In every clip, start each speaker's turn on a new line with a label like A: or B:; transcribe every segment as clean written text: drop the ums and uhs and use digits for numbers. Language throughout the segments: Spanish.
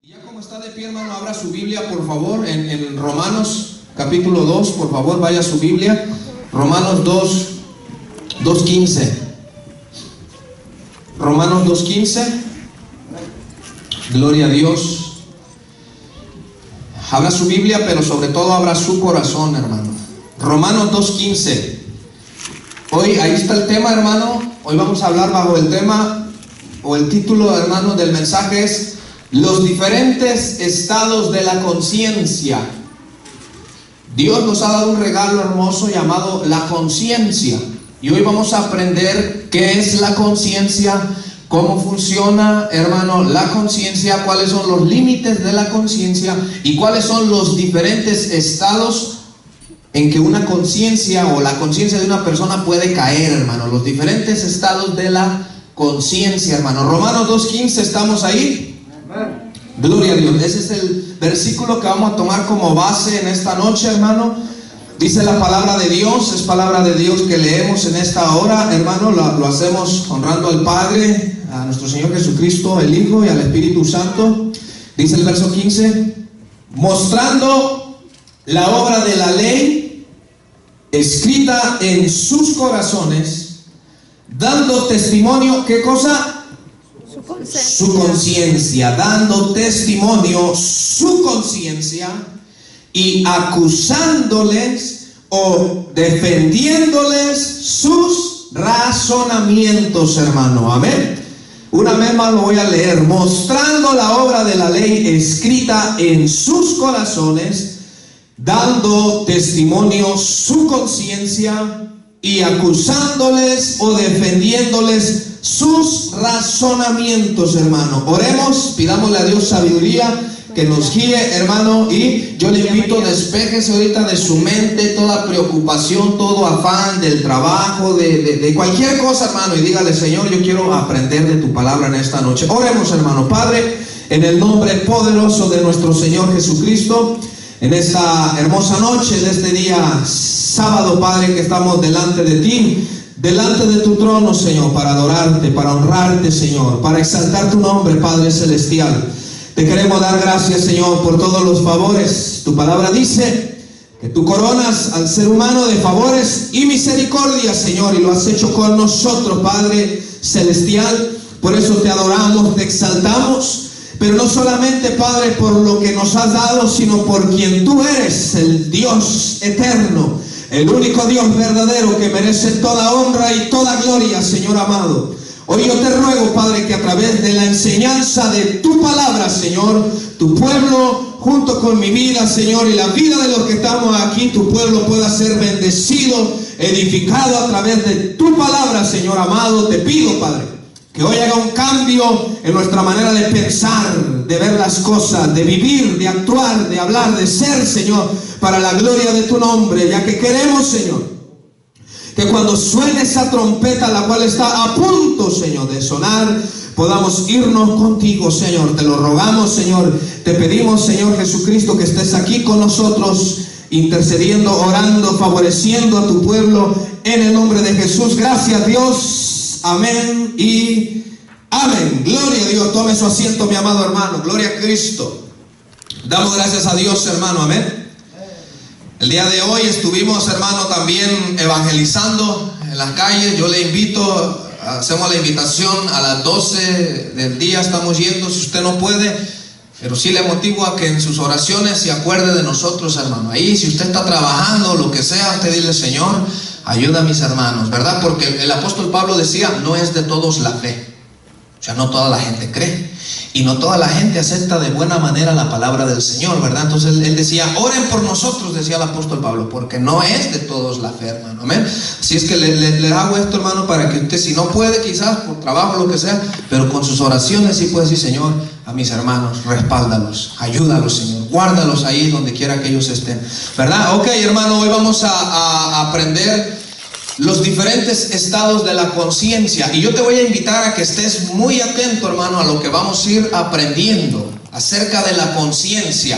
A: Y ya como está de pie, hermano, abra su Biblia, por favor, en Romanos capítulo 2, por favor, vaya a su Biblia. Romanos 2:15. Romanos 2:15. Gloria a Dios. Abra su Biblia, pero sobre todo abra su corazón, hermano. Romanos 2:15. Hoy, ahí está el tema, hermano. Hoy vamos a hablar bajo el tema, o el título, hermano, del mensaje es los diferentes estados de la conciencia. Dios nos ha dado un regalo hermoso llamado la conciencia. Y hoy vamos a aprender qué es la conciencia, cómo funciona, hermano, la conciencia, cuáles son los límites de la conciencia y cuáles son los diferentes estados en que una conciencia o la conciencia de una persona puede caer, hermano. Los diferentes estados de la conciencia, hermano. Romanos 2:15, ¿estamos ahí? Gloria a Dios. Ese es el versículo que vamos a tomar como base en esta noche, hermano. Dice la palabra de Dios, es palabra de Dios que leemos en esta hora, hermano. Lo hacemos honrando al Padre, a nuestro Señor Jesucristo, el Hijo y al Espíritu Santo. Dice el verso 15: mostrando la obra de la ley escrita en sus corazones, dando testimonio, ¿qué cosa? Su conciencia, dando testimonio su conciencia y acusándoles o defendiéndoles sus razonamientos, hermano. Amén. Una vez más lo voy a leer. Mostrando la obra de la ley escrita en sus corazones, dando testimonio su conciencia y acusándoles o defendiéndoles sus razonamientos, hermano. Oremos, pidámosle a Dios sabiduría que nos guíe, hermano. Y yo le invito, despéjese ahorita de su mente toda preocupación, todo afán del trabajo, de cualquier cosa, hermano, y dígale: Señor, yo quiero aprender de tu palabra en esta noche. Oremos, hermano. Padre, en el nombre poderoso de nuestro Señor Jesucristo, en esta hermosa noche de este día sábado, Padre, que estamos delante de ti, delante de tu trono, Señor, para adorarte, para honrarte, Señor, para exaltar tu nombre, Padre celestial. Te queremos dar gracias, Señor, por todos los favores. Tu palabra dice que tú coronas al ser humano de favores y misericordia, Señor, y lo has hecho con nosotros, Padre celestial. Por eso te adoramos, te exaltamos. Pero no solamente, Padre, por lo que nos has dado, sino por quien tú eres, el Dios eterno, el único Dios verdadero que merece toda honra y toda gloria, Señor amado. Hoy yo te ruego, Padre, que a través de la enseñanza de tu palabra, Señor, tu pueblo, junto con mi vida, Señor, y la vida de los que estamos aquí, tu pueblo pueda ser bendecido, edificado a través de tu palabra, Señor amado. Te pido, Padre, que hoy haga un cambio en nuestra manera de pensar, de ver las cosas, de vivir, de actuar, de hablar, de ser, Señor, para la gloria de tu nombre, ya que queremos, Señor, que cuando suene esa trompeta, la cual está a punto, Señor, de sonar, podamos irnos contigo, Señor. Te lo rogamos, Señor. Te pedimos, Señor Jesucristo, que estés aquí con nosotros, intercediendo, orando, favoreciendo a tu pueblo, en el nombre de Jesús. Gracias, Dios. Amén y amén. Gloria a Dios. Tome su asiento, mi amado hermano. Gloria a Cristo. Damos gracias a Dios, hermano. Amén. El día de hoy estuvimos, hermano, también evangelizando en las calles. Yo le invito, hacemos la invitación a las 12 del día. Estamos yendo, si usted no puede, pero sí le motivo a que en sus oraciones se acuerde de nosotros, hermano. Ahí, si usted está trabajando, lo que sea, usted dile: Señor, ayuda a mis hermanos, ¿verdad? Porque el apóstol Pablo decía: no es de todos la fe. O sea, no toda la gente cree y no toda la gente acepta de buena manera la palabra del Señor, ¿verdad? Entonces él decía: oren por nosotros, decía el apóstol Pablo, porque no es de todos la fe, hermano. Amén. Así es que le hago esto, hermano, para que usted, si no puede, quizás por trabajo, lo que sea, pero con sus oraciones sí puede decir: Señor, a mis hermanos, respáldalos, ayúdalos, Señor, guárdalos ahí donde quiera que ellos estén, ¿verdad? Ok, hermano, hoy vamos a aprender los diferentes estados de la conciencia. Y yo te voy a invitar a que estés muy atento, hermano, a lo que vamos a ir aprendiendo acerca de la conciencia,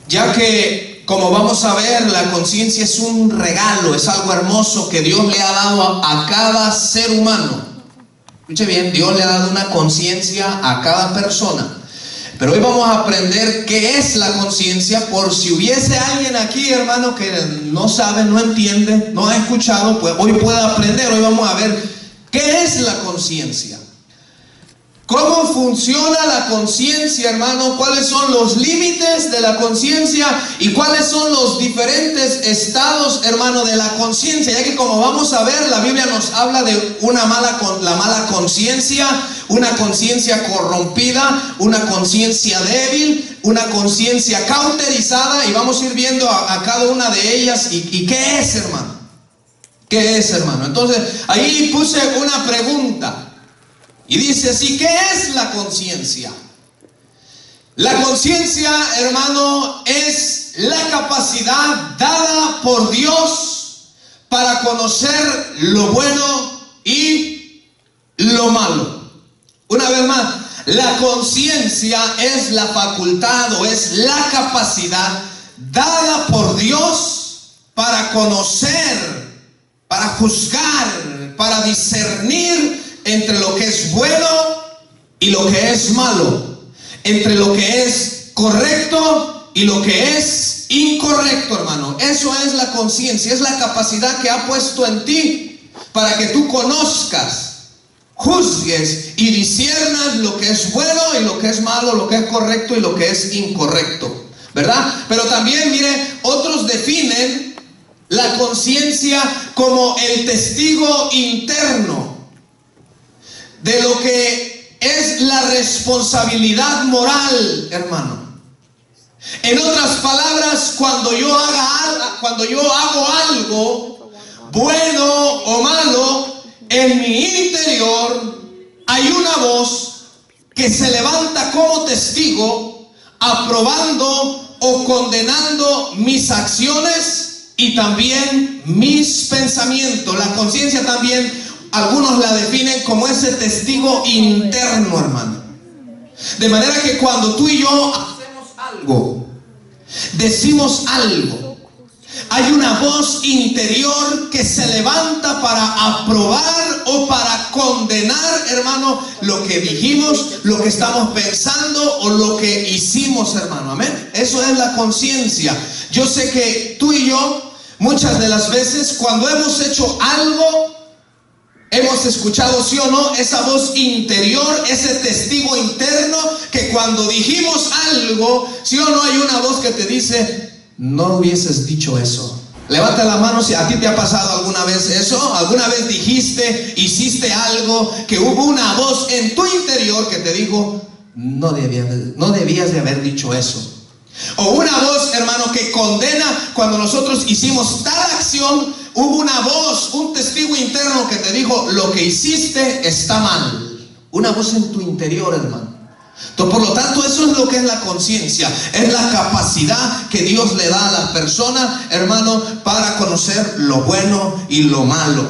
A: ya que, como vamos a ver, la conciencia es un regalo, es algo hermoso que Dios le ha dado a cada ser humano. Escuche bien, Dios le ha dado una conciencia a cada persona. Pero hoy vamos a aprender qué es la conciencia, por si hubiese alguien aquí, hermano, que no sabe, no entiende, no ha escuchado, pues hoy puede aprender. Hoy vamos a ver qué es la conciencia. ¿Cómo funciona la conciencia, hermano? ¿Cuáles son los límites de la conciencia? ¿Y cuáles son los diferentes estados, hermano, de la conciencia? Ya que, como vamos a ver, la Biblia nos habla de la mala conciencia, una conciencia corrompida, una conciencia débil, una conciencia cauterizada. Y vamos a ir viendo a cada una de ellas. ¿Y qué es, hermano? ¿Qué es, hermano? Entonces, ahí puse una pregunta. Y dice así: ¿qué es la conciencia? La conciencia, hermano, es la capacidad dada por Dios para conocer lo bueno y lo malo. Una vez más, la conciencia es la facultad o es la capacidad dada por Dios para conocer, para juzgar, para discernir entre lo que es bueno y lo que es malo, entre lo que es correcto y lo que es incorrecto, hermano. Eso es la conciencia, es la capacidad que ha puesto en ti para que tú conozcas, juzgues y disiernas lo que es bueno y lo que es malo, lo que es correcto y lo que es incorrecto, ¿verdad? Pero también, mire, otros definen la conciencia como el testigo interno de lo que es la responsabilidad moral, hermano. En otras palabras, cuando yo hago algo bueno o malo, en mi interior hay una voz que se levanta como testigo, aprobando o condenando mis acciones y también mis pensamientos. La conciencia también, algunos la definen como ese testigo interno, hermano. De manera que cuando tú y yo hacemos algo, decimos algo, hay una voz interior que se levanta para aprobar o para condenar, hermano, lo que dijimos, lo que estamos pensando o lo que hicimos, hermano. Amén. Eso es la conciencia. Yo sé que tú y yo, muchas de las veces, cuando hemos hecho algo, hemos escuchado, sí o no, esa voz interior, ese testigo interno, que cuando dijimos algo, sí o no, hay una voz que te dice: no hubieses dicho eso. Levanta la mano si a ti te ha pasado alguna vez eso. ¿Alguna vez dijiste, hiciste algo, que hubo una voz en tu interior que te dijo: no debías de haber dicho eso? O una voz, hermano, que condena cuando nosotros hicimos tal acción. Hubo una voz, un testigo interno que te dijo: lo que hiciste está mal. Una voz en tu interior, hermano. Entonces, por lo tanto, eso es lo que es la conciencia. Es la capacidad que Dios le da a la persona, hermano, para conocer lo bueno y lo malo.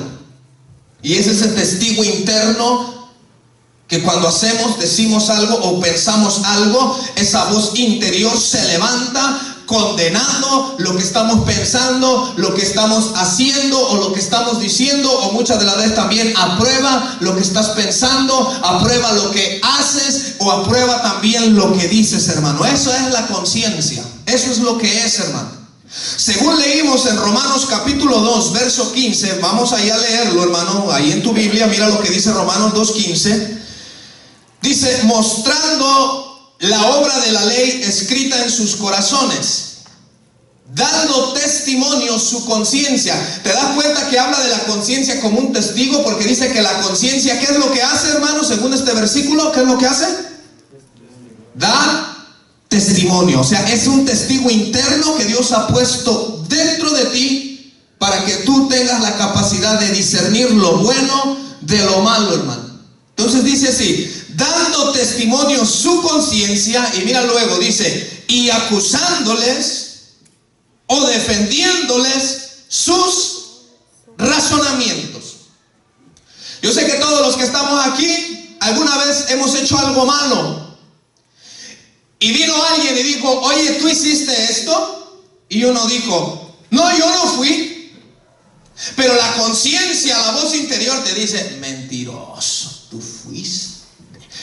A: Y es ese testigo interno que cuando decimos algo o pensamos algo, esa voz interior se levanta condenando lo que estamos pensando, lo que estamos haciendo o lo que estamos diciendo, o muchas de las veces también aprueba lo que estás pensando, aprueba lo que haces o aprueba también lo que dices, hermano. Eso es la conciencia. Eso es lo que es, hermano. Según leímos en Romanos capítulo 2, verso 15, vamos allá a leerlo, hermano, ahí en tu Biblia. Mira lo que dice Romanos 2:15. Dice: mostrando la obra de la ley escrita en sus corazones, dando testimonio su conciencia. ¿Te das cuenta que habla de la conciencia como un testigo? Porque dice que la conciencia, ¿qué es lo que hace, hermano? Según este versículo, ¿qué es lo que hace? Da testimonio. O sea, es un testigo interno que Dios ha puesto dentro de ti para que tú tengas la capacidad de discernir lo bueno de lo malo, hermano. Entonces dice así: dando testimonio su conciencia, y mira luego, dice, y acusándoles o defendiéndoles sus razonamientos. Yo sé que todos los que estamos aquí alguna vez hemos hecho algo malo, y vino alguien y dijo: oye, ¿tú hiciste esto? Y uno dijo: no, yo no fui. Pero la conciencia, la voz interior te dice: mentiroso, tú fuiste.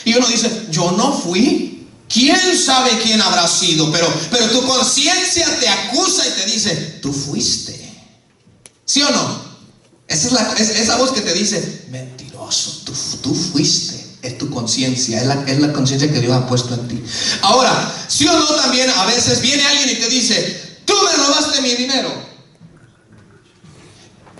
A: Y uno dice: yo no fui. ¿Quién sabe quién habrá sido? Pero tu conciencia te acusa y te dice, tú fuiste. ¿Sí o no? Esa voz que te dice, mentiroso, tú fuiste. Es tu conciencia, es la conciencia que Dios ha puesto en ti. Ahora, ¿sí o no? También a veces viene alguien y te dice, tú me robaste mi dinero.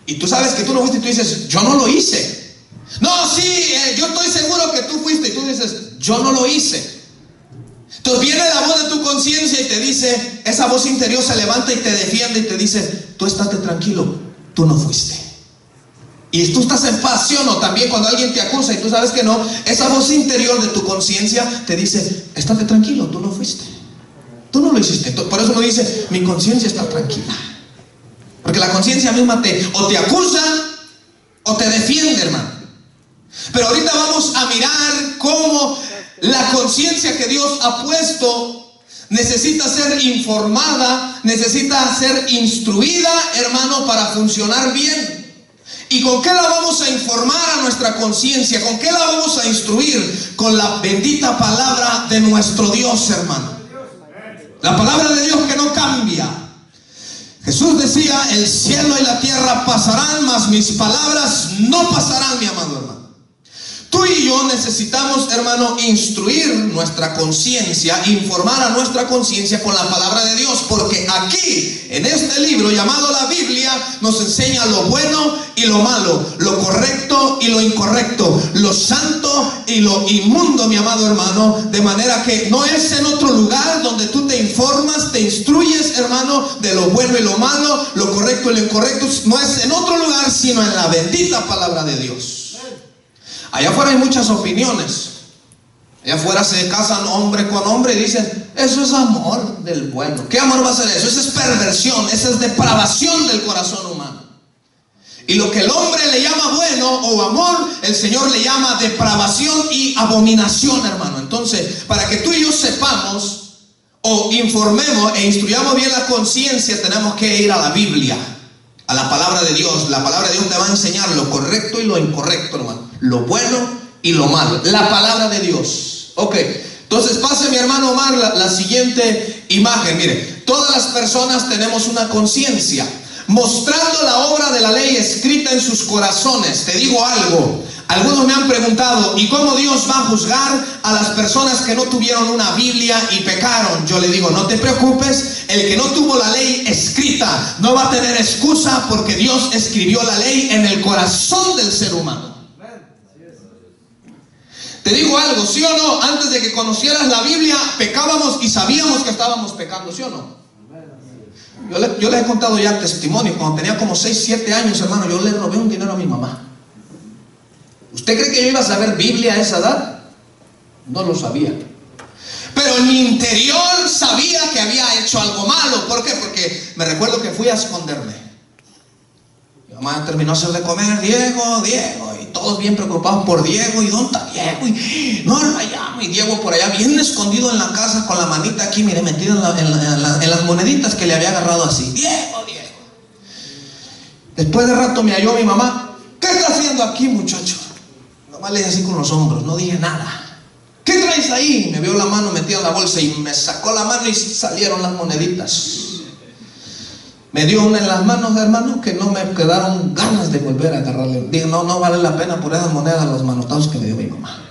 A: Y tú sabes que tú no fuiste y tú dices, yo no lo hice. No, sí, yo estoy seguro que tú fuiste. Y tú dices, yo no lo hice. Entonces viene la voz de tu conciencia y te dice, esa voz interior se levanta y te defiende y te dice, tú estate tranquilo, tú no fuiste. Y tú estás en paz, ¿sí o no? También cuando alguien te acusa y tú sabes que no, esa voz interior de tu conciencia te dice, estate tranquilo, tú no fuiste, tú no lo hiciste. Por eso uno dice, mi conciencia está tranquila, porque la conciencia misma o te acusa o te defiende, hermano. Pero ahorita vamos a mirar cómo la conciencia que Dios ha puesto necesita ser informada, necesita ser instruida, hermano, para funcionar bien. ¿Y con qué la vamos a informar a nuestra conciencia? ¿Con qué la vamos a instruir? Con la bendita palabra de nuestro Dios, hermano. La palabra de Dios que no cambia. Jesús decía, el cielo y la tierra pasarán, mas mis palabras no pasarán, mi amado hermano. Tú y yo necesitamos, hermano, instruir nuestra conciencia, informar a nuestra conciencia con la palabra de Dios, porque aquí, en este libro llamado la Biblia, nos enseña lo bueno y lo malo, lo correcto y lo incorrecto, lo santo y lo inmundo, mi amado hermano, de manera que no es en otro lugar donde tú te informas, te instruyes, hermano, de lo bueno y lo malo, lo correcto y lo incorrecto, no es en otro lugar, sino en la bendita palabra de Dios. Allá afuera hay muchas opiniones. Allá afuera se casan hombre con hombre y dicen, eso es amor del bueno. ¿Qué amor va a ser eso? Eso es perversión, eso es depravación del corazón humano. Y lo que el hombre le llama bueno o amor, el Señor le llama depravación y abominación, hermano. Entonces, para que tú y yo sepamos o informemos e instruyamos bien la conciencia, tenemos que ir a la Biblia, a la palabra de Dios. La palabra de Dios te va a enseñar lo correcto y lo incorrecto, hermano, lo bueno y lo malo, la palabra de Dios. Ok, entonces pase mi hermano Omar la siguiente imagen. Mire, todas las personas tenemos una conciencia, mostrando la obra de la ley escrita en sus corazones. Te digo algo, algunos me han preguntado, ¿y cómo Dios va a juzgar a las personas que no tuvieron una Biblia y pecaron? Yo le digo, no te preocupes, el que no tuvo la ley escrita no va a tener excusa, porque Dios escribió la ley en el corazón del ser humano. Te digo algo, ¿sí o no? Antes de que conocieras la Biblia, pecábamos y sabíamos que estábamos pecando, ¿sí o no? Yo les he contado ya testimonios. Cuando tenía como 6, 7 años, hermano, yo le robé un dinero a mi mamá. ¿Usted cree que yo iba a saber Biblia a esa edad? No lo sabía. Pero en mi interior sabía que había hecho algo malo. ¿Por qué? Porque me recuerdo que fui a esconderme. Mi mamá terminó de hacer de comer, Diego, y todos bien preocupados por Diego. ¿Y dónde está Diego? Y no lo hallamos. Y Diego por allá, bien escondido en la casa, con la manita aquí, mire, metida en las moneditas que le había agarrado así. Diego. Después de rato me halló mi mamá. ¿Qué está haciendo aquí, muchacho? Nomás le dije así con los hombros, no dije nada. ¿Qué traes ahí? Me vio la mano metida en la bolsa y me sacó la mano y salieron las moneditas. Me dio una en las manos, hermano, que no me quedaron ganas de volver a agarrarle. Dije, no vale la pena por esas monedas los manotazos que me dio mi mamá.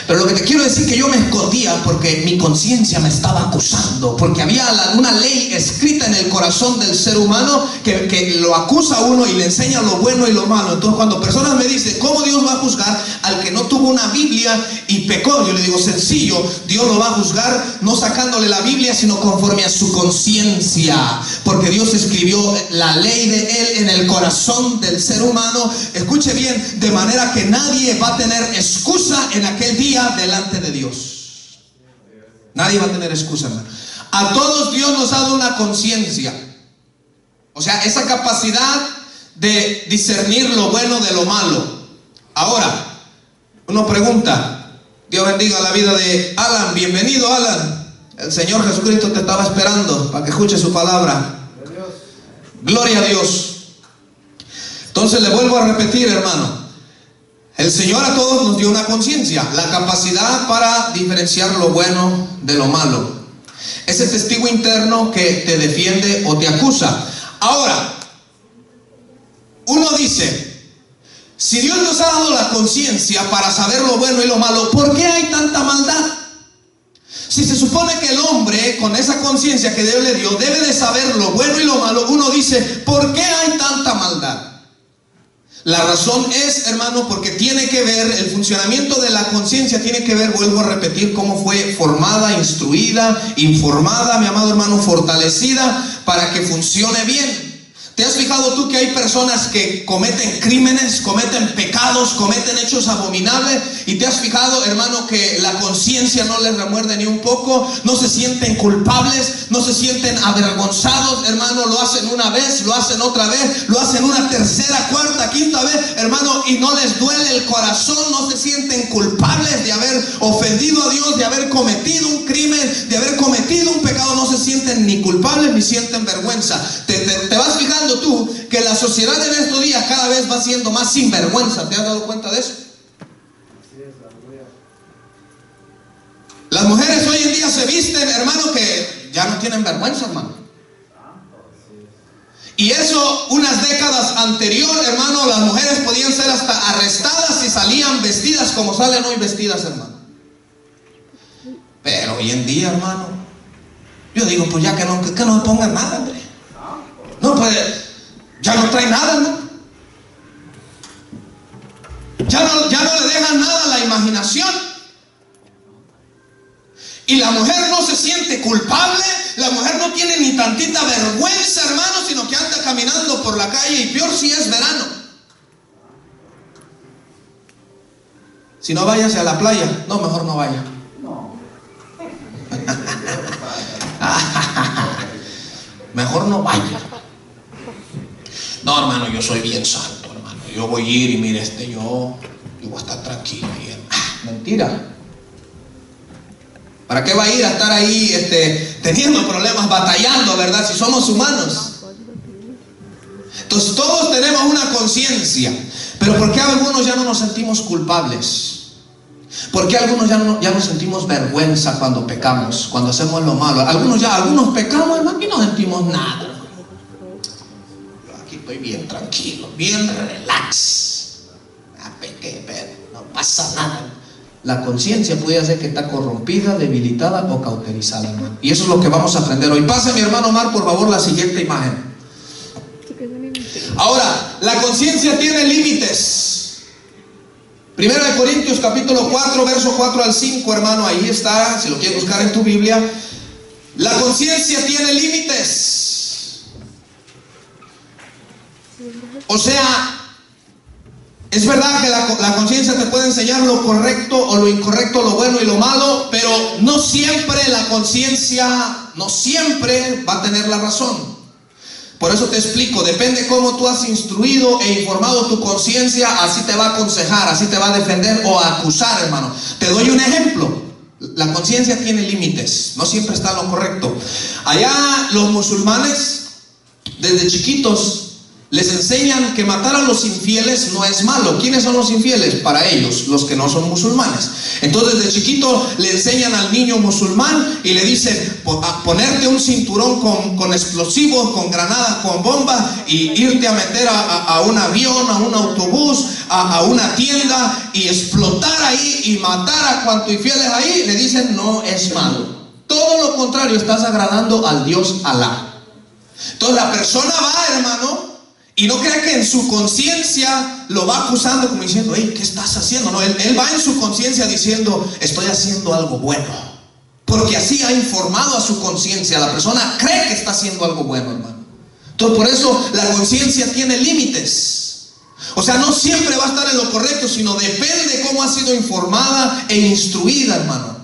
A: Pero lo que te quiero decir es que yo me escondía porque mi conciencia me estaba acusando, porque había una ley escrita en el corazón del ser humano que lo acusa a uno y le enseña lo bueno y lo malo. Entonces cuando personas me dicen, ¿cómo Dios va a juzgar al que no tuvo una Biblia y pecó? Yo le digo, sencillo, Dios lo va a juzgar no sacándole la Biblia, sino conforme a su conciencia, porque Dios escribió la ley de Él en el corazón del ser humano. Escuche bien, de manera que nadie va a tener excusa en aquel día delante de Dios. Nadie va a tener excusa, hermano. A todos Dios nos ha dado una conciencia, o sea, esa capacidad de discernir lo bueno de lo malo. Ahora, uno pregunta, Dios bendiga la vida de Alan. Bienvenido, Alan. El Señor Jesucristo te estaba esperando para que escuche su palabra. Gloria a Dios. Entonces le vuelvo a repetir, hermano, El Señor a todos nos dio una conciencia, la capacidad para diferenciar lo bueno de lo malo. Ese testigo interno que te defiende o te acusa. Ahora, uno dice, si Dios nos ha dado la conciencia para saber lo bueno y lo malo, ¿por qué hay tanta maldad? Si se supone que el hombre, con esa conciencia que Dios le dio, debe de saber lo bueno y lo malo, uno dice, ¿por qué hay tanta maldad? La razón es, hermano, porque tiene que ver, el funcionamiento de la conciencia tiene que ver, vuelvo a repetir, cómo fue formada, instruida, informada, mi amado hermano, fortalecida para que funcione bien. ¿Te has fijado tú que hay personas que cometen crímenes, cometen pecados, cometen hechos abominables? ¿Y te has fijado, hermano, que la conciencia no les remuerde ni un poco? No se sienten culpables, no se sienten avergonzados, hermano. Lo hacen una vez, lo hacen otra vez, lo hacen una tercera, cuarta, quinta vez, hermano, y no les duele el corazón, no se sienten culpables de haber ofendido a Dios, de haber cometido un crimen, de haber cometido un pecado. No se sienten ni culpables ni sienten vergüenza. Te vas fijando tú que la sociedad en estos días cada vez va siendo más sinvergüenza. ¿Te has dado cuenta de eso? Las mujeres hoy en día se visten, hermano, que ya no tienen vergüenza, hermano. Y eso, unas décadas anterior, hermano, las mujeres podían ser hasta arrestadas si salían vestidas como salen hoy vestidas, hermano. Pero hoy en día, hermano, yo digo, pues ya que no me pongan nada, hombre. No, pues ya no trae nada, ¿no? Ya no le dejan nada a la imaginación. Y la mujer no se siente culpable, la mujer no tiene ni tantita vergüenza, hermano, sino que anda caminando por la calle, y peor si es verano. Si no, váyase a la playa. No, mejor no vaya. Mejor no vaya. No, hermano, yo soy bien santo, hermano. Yo voy a ir y mire, yo voy a estar tranquilo. Mentira. ¿Para qué va a ir a estar ahí teniendo problemas, batallando, verdad? Si somos humanos. Entonces todos tenemos una conciencia. Pero ¿por qué algunos ya no nos sentimos culpables? ¿Por qué algunos ya no sentimos vergüenza cuando pecamos, cuando hacemos lo malo? Algunos pecamos, hermano, y no sentimos nada. Aquí estoy bien tranquilo, bien relax. Pequé, pero no pasa nada. La conciencia puede ser que está corrompida, debilitada o cauterizada, hermano. Y eso es lo que vamos a aprender hoy. Pase, mi hermano Omar, por favor, la siguiente imagen. Ahora, la conciencia tiene límites. 1 Corintios capítulo 4, verso 4 al 5, hermano, ahí está, si lo quieres buscar en tu Biblia. La conciencia tiene límites. O sea, es verdad que la conciencia te puede enseñar lo correcto o lo incorrecto, lo bueno y lo malo, pero no siempre la conciencia, no siempre va a tener la razón. Por eso te explico, depende cómo tú has instruido e informado tu conciencia, así te va a aconsejar, así te va a defender o a acusar, hermano. Te doy un ejemplo. La conciencia tiene límites, no siempre está en lo correcto. Allá los musulmanes, desde chiquitos, les enseñan que matar a los infieles no es malo. ¿Quiénes son los infieles? Para ellos, los que no son musulmanes. Entonces desde chiquito le enseñan al niño musulmán y le dicen ponerte un cinturón con explosivos, con granadas, con bombas, y irte a meter a un avión, a un autobús, a una tienda, y explotar ahí y matar a cuantos infieles ahí. Le dicen no es malo. Todo lo contrario, estás agradando al Dios Alá. Entonces la persona va, hermano, y no crea que en su conciencia lo va acusando como diciendo, hey, ¿qué estás haciendo? No, él va en su conciencia diciendo, estoy haciendo algo bueno. Porque así ha informado a su conciencia. La persona cree que está haciendo algo bueno, hermano. Entonces por eso la conciencia tiene límites. O sea, no siempre va a estar en lo correcto, sino depende de cómo ha sido informada e instruida, hermano.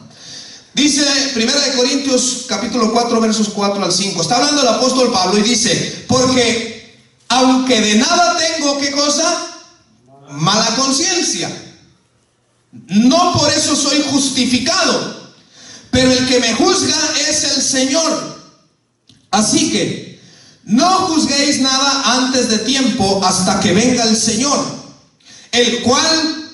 A: Dice 1 Corintios capítulo 4, versos 4 al 5. Está hablando el apóstol Pablo y dice, porque aunque de nada tengo, ¿qué cosa? Mala conciencia. No por eso soy justificado, pero el que me juzga es el Señor. Así que no juzguéis nada antes de tiempo hasta que venga el Señor, el cual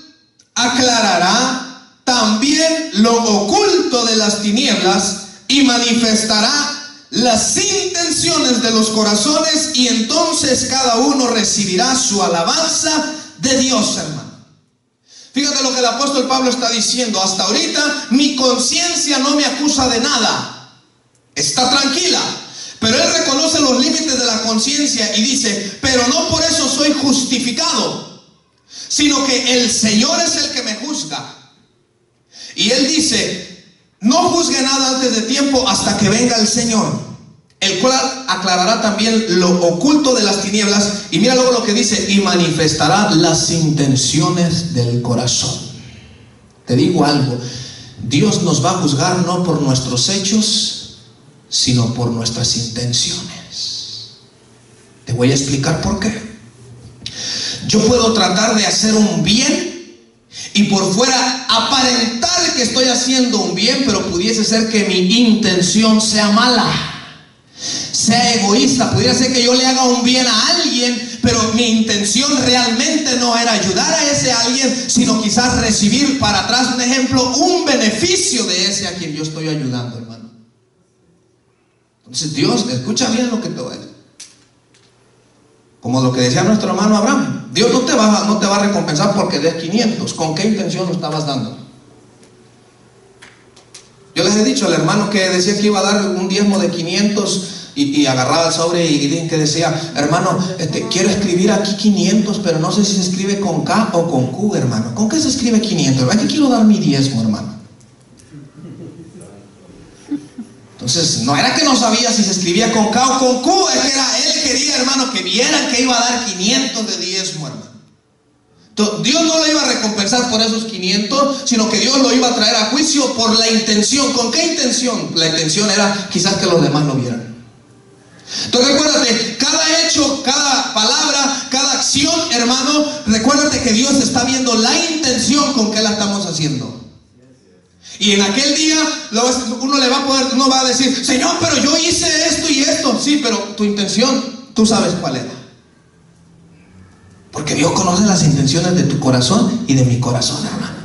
A: aclarará también lo oculto de las tinieblas y manifestará las intenciones de los corazones, y entonces cada uno recibirá su alabanza de Dios, hermano. Fíjate lo que el apóstol Pablo está diciendo. Hasta ahorita mi conciencia no me acusa de nada, está tranquila, pero él reconoce los límites de la conciencia y dice: pero no por eso soy justificado, sino que el Señor es el que me juzga. Y él dice: no juzgue nada antes de tiempo hasta que venga el Señor, el cual aclarará también lo oculto de las tinieblas. Y mira luego lo que dice: y manifestará las intenciones del corazón. Te digo algo, Dios nos va a juzgar no por nuestros hechos, sino por nuestras intenciones. Te voy a explicar por qué. Yo puedo tratar de hacer un bien y por fuera aparentar que estoy haciendo un bien, pero pudiese ser que mi intención sea mala, sea egoísta. Pudiera ser que yo le haga un bien a alguien, pero mi intención realmente no era ayudar a ese alguien, sino quizás recibir para atrás, un ejemplo, un beneficio de ese a quien yo estoy ayudando, hermano. Entonces Dios, escucha bien lo que te voy a decir. Como lo que decía nuestro hermano Abraham, Dios no te va a recompensar porque des 500. ¿Con qué intención lo estabas dando? Yo les he dicho al hermano que decía que iba a dar un diezmo de 500 y agarraba el sobre y que decía: hermano, quiero escribir aquí 500, pero no sé si se escribe con K o con Q, hermano. ¿Con qué se escribe 500? Aquí quiero dar mi diezmo, hermano. Entonces, no era que no sabía si se escribía con K o con Q, es que él quería, hermano, que vieran que iba a dar 500 de diezmo, hermano. Entonces, Dios no lo iba a recompensar por esos 500, sino que Dios lo iba a traer a juicio por la intención. ¿Con qué intención? La intención era quizás que los demás lo vieran. Entonces recuérdate, cada hecho, cada palabra, cada acción, hermano, recuérdate que Dios está viendo la intención con que la estamos haciendo. Y en aquel día uno va a decir: Señor, pero yo hice esto y esto. Sí, pero tu intención, tú sabes cuál era. Porque Dios conoce las intenciones de tu corazón y de mi corazón, hermano.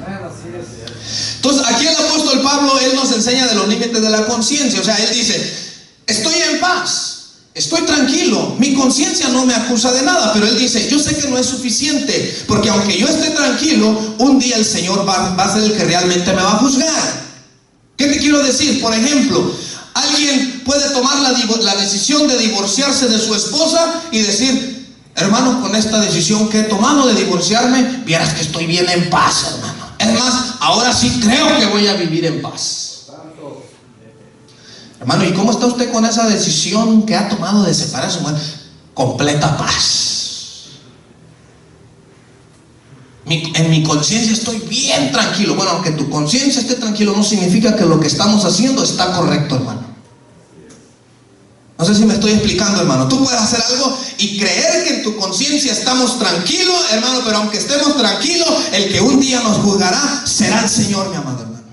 A: Entonces aquí el apóstol Pablo, él nos enseña de los límites de la conciencia. O sea, él dice: estoy en paz, estoy tranquilo, mi conciencia no me acusa de nada. Pero él dice: yo sé que no es suficiente, porque aunque yo esté tranquilo, un día el Señor va a ser el que realmente me va a juzgar. ¿Qué te quiero decir? Por ejemplo, alguien puede tomar la decisión de divorciarse de su esposa y decir: hermano, con esta decisión que he tomado de divorciarme, vieras que estoy bien en paz, hermano. Es más, ahora sí creo que voy a vivir en paz. Hermano, ¿y cómo está usted con esa decisión que ha tomado de separar a su mujer? Completa paz. En mi conciencia estoy bien tranquilo. Bueno, aunque tu conciencia esté tranquilo, no significa que lo que estamos haciendo está correcto, hermano. No sé si me estoy explicando, hermano. Tú puedes hacer algo y creer que en tu conciencia estamos tranquilos, hermano, pero aunque estemos tranquilos, el que un día nos juzgará será el Señor, mi amado hermano.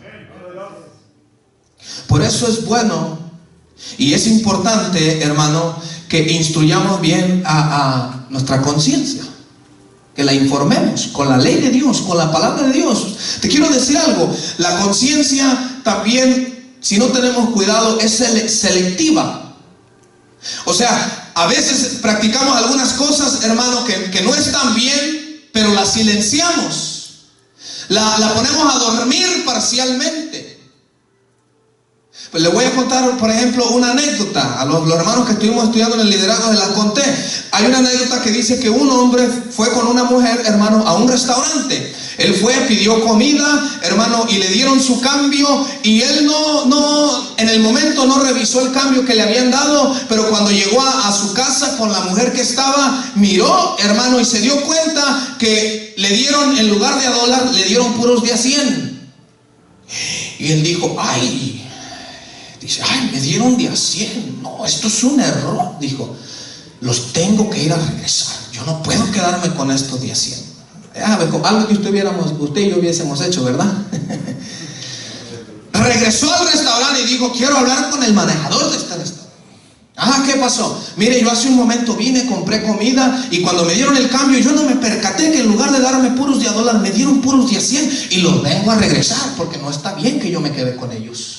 A: Por eso es bueno y es importante, hermano, que instruyamos bien a nuestra conciencia, que la informemos con la ley de Dios, con la palabra de Dios. Te quiero decir algo: la conciencia también, si no tenemos cuidado, es selectiva. O sea, a veces practicamos algunas cosas, hermano, que no están bien, pero las silenciamos, la ponemos a dormir parcialmente. Pues les voy a contar, por ejemplo, una anécdota. A los hermanos que estuvimos estudiando en el liderazgo se las conté. Hay una anécdota que dice que un hombre fue con una mujer, hermano, a un restaurante. Él fue, pidió comida, hermano, y le dieron su cambio, y él en el momento no revisó el cambio que le habían dado, pero cuando llegó a su casa con la mujer que estaba, miró, hermano, y se dio cuenta que le dieron, en lugar de $1, le dieron puros de a 100. Y él dijo: me dieron de a 100. No, esto es un error. Dijo: los tengo que ir a regresar. Yo no puedo quedarme con estos de a 100. Algo que usted y yo hubiésemos hecho, ¿verdad? Regresó al restaurante y dijo: quiero hablar con el manejador de este restaurante. Ah, ¿qué pasó? Mire, yo hace un momento vine, compré comida y cuando me dieron el cambio yo no me percaté que en lugar de darme puros de $1 me dieron puros de $100 y los vengo a regresar porque no está bien que yo me quede con ellos.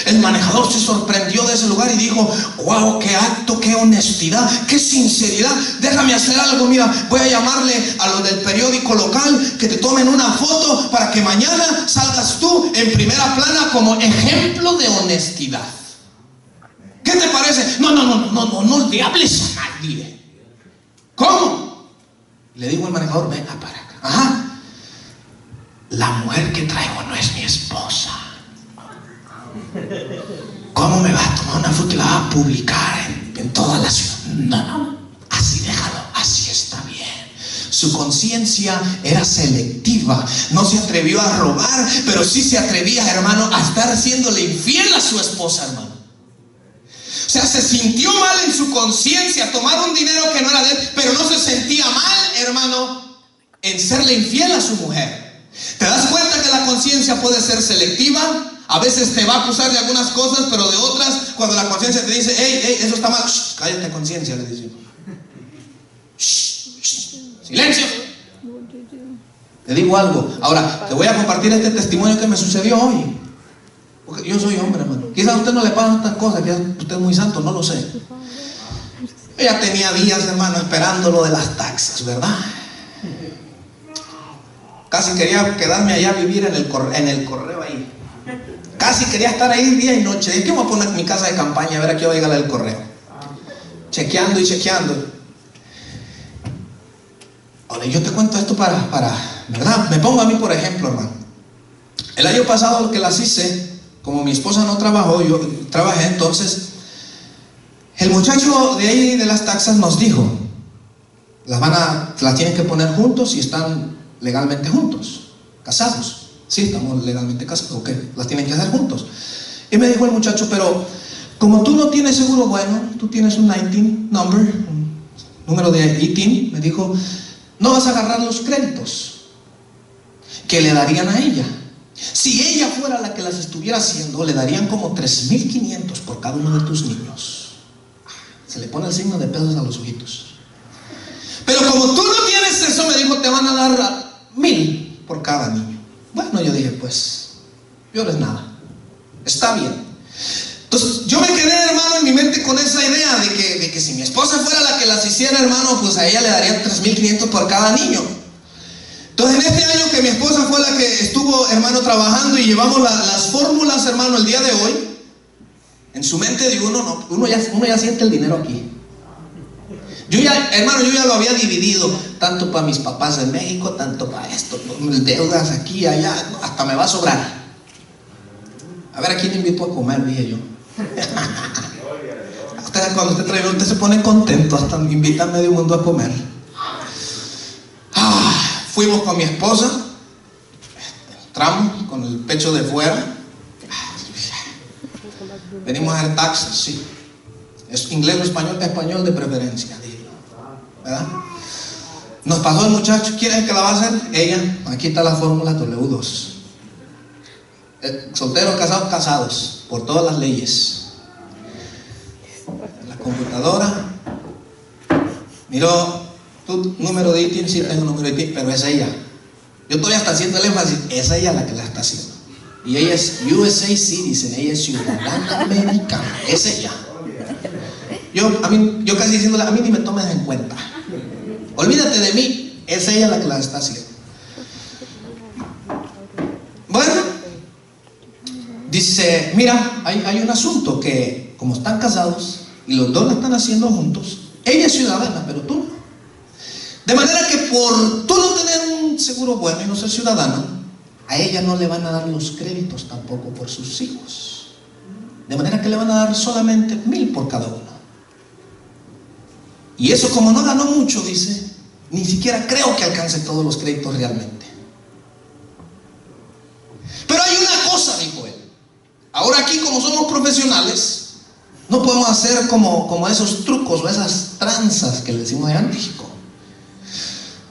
A: El manejador se sorprendió de ese lugar y dijo: wow, qué acto, qué honestidad, qué sinceridad. Déjame hacer algo, mira, voy a llamarle a los del periódico local que te tomen una foto para que mañana salgas tú en primera plana como ejemplo de honestidad. ¿Qué te parece? No le hables a nadie. ¿Cómo? Le digo al manejador: venga para acá. Ajá. La mujer que traigo no es mi esposa. ¿Cómo me va a tomar una foto y la va a publicar en toda la ciudad? No, así déjalo, así está bien. Su conciencia era selectiva. No se atrevió a robar, pero sí se atrevía, hermano, a estar haciéndole infiel a su esposa, hermano. O sea, se sintió mal en su conciencia tomar un dinero que no era de él, pero no se sentía mal, hermano, en serle infiel a su mujer. ¿Te das cuenta que la conciencia puede ser selectiva? A veces te va a acusar de algunas cosas, pero de otras, cuando la conciencia te dice: hey, eso está mal, shh, cállate, conciencia, le dice. Silencio. Te digo algo. Ahora, te voy a compartir este testimonio que me sucedió hoy. Porque yo soy hombre, hermano. Quizás a usted no le pasan estas cosas, quizás usted es muy santo, no lo sé. Ella tenía días, hermano, esperando lo de las taxas, ¿verdad? Casi quería quedarme allá a vivir en el correo ahí. Casi quería estar ahí día y noche. ¿Y qué voy a poner en mi casa de campaña a ver a qué va a llegar el correo? Chequeando y chequeando. Ahora, yo te cuento esto para, ¿verdad? Me pongo a mí, por ejemplo, hermano. El año pasado lo que las hice, como mi esposa no trabajó, yo trabajé, entonces el muchacho de ahí de las taxas nos dijo: las tienen que poner juntos y están legalmente juntos, casados. Sí, estamos legalmente casados, ok, las tienen que hacer juntos. Y me dijo el muchacho: pero como tú no tienes seguro bueno, tú tienes un 19 number, un número de ITIN, me dijo, no vas a agarrar los créditos que le darían a ella. Si ella fuera la que las estuviera haciendo, le darían como 3,500 por cada uno de tus niños. Se le pone el signo de pesos a los ojitos. Pero como tú no tienes eso, me dijo, te van a dar 1,000 por cada niño. Bueno, yo dije, pues, yo no es nada, está bien. Entonces, yo me quedé, hermano, en mi mente con esa idea de que si mi esposa fuera la que las hiciera, hermano, pues a ella le darían 3,500 por cada niño. Entonces, en este año que mi esposa fue la que estuvo, hermano, trabajando y llevamos las fórmulas, hermano, el día de hoy, en su mente de uno ya siente el dinero aquí. Hermano, yo ya lo había dividido, tanto para mis papás en México, tanto para esto, deudas aquí, allá, hasta me va a sobrar. A ver, ¿a quién invito a comer? Dije yo. Cuando usted trae, usted se pone contento, hasta invita a medio mundo a comer. Fuimos con mi esposa, entramos con el pecho de fuera. Venimos a hacer taxas, sí. ¿Es inglés o español? Español de preferencia, ¿verdad? Nos pasó el muchacho. ¿Quién es el que la va a hacer? Ella. Aquí está la fórmula W2. Solteros, casados, casados, por todas las leyes. La computadora miró tu número de ITIN. Sí, tengo número de ITIN, pero es ella. Yo todavía está haciendo el énfasis, es ella la que la está haciendo. Y ella es USA Citizen, ella es ciudadana americana, es ella. Yo casi diciéndole, a mí ni me tomes en cuenta. Olvídate de mí, es ella la que la está haciendo. Bueno, dice, mira, hay un asunto que como están casados y los dos la están haciendo juntos, ella es ciudadana, pero tú no. De manera que por tú no tener un seguro bueno y no ser ciudadano, a ella no le van a dar los créditos tampoco por sus hijos. De manera que le van a dar solamente 1,000 por cada uno. Y eso, como no ganó mucho, dice, ni siquiera creo que alcance todos los créditos realmente. Pero hay una cosa, dijo él. Ahora aquí, como somos profesionales, no podemos hacer como esos trucos o esas tranzas que le decimos allá en México.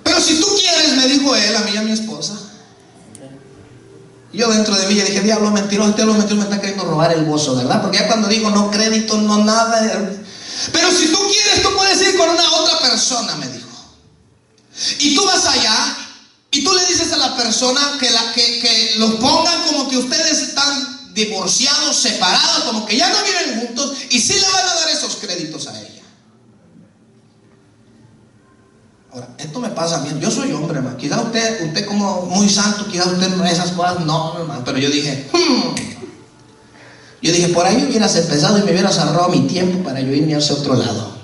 A: Pero si tú quieres, me dijo él, a mí y a mi esposa, Yo dentro de mí ya dije, diablo mentiroso, me está queriendo robar el gozo, ¿verdad? Porque ya cuando digo no crédito, no nada. Pero si tú quieres, tú puedes ir con una otra persona, me dijo. Y tú vas allá y tú le dices a la persona que los pongan como que ustedes están divorciados, separados, como que ya no viven juntos, y sí le van a dar esos créditos a ella. Ahora, esto me pasa a mí, yo soy hombre, hermano. Quizás usted como muy santo, quizás usted esas cosas, no, hermano. Pero yo dije, por ahí hubieras empezado y me hubieras ahorrado mi tiempo para yo irme hacia otro lado.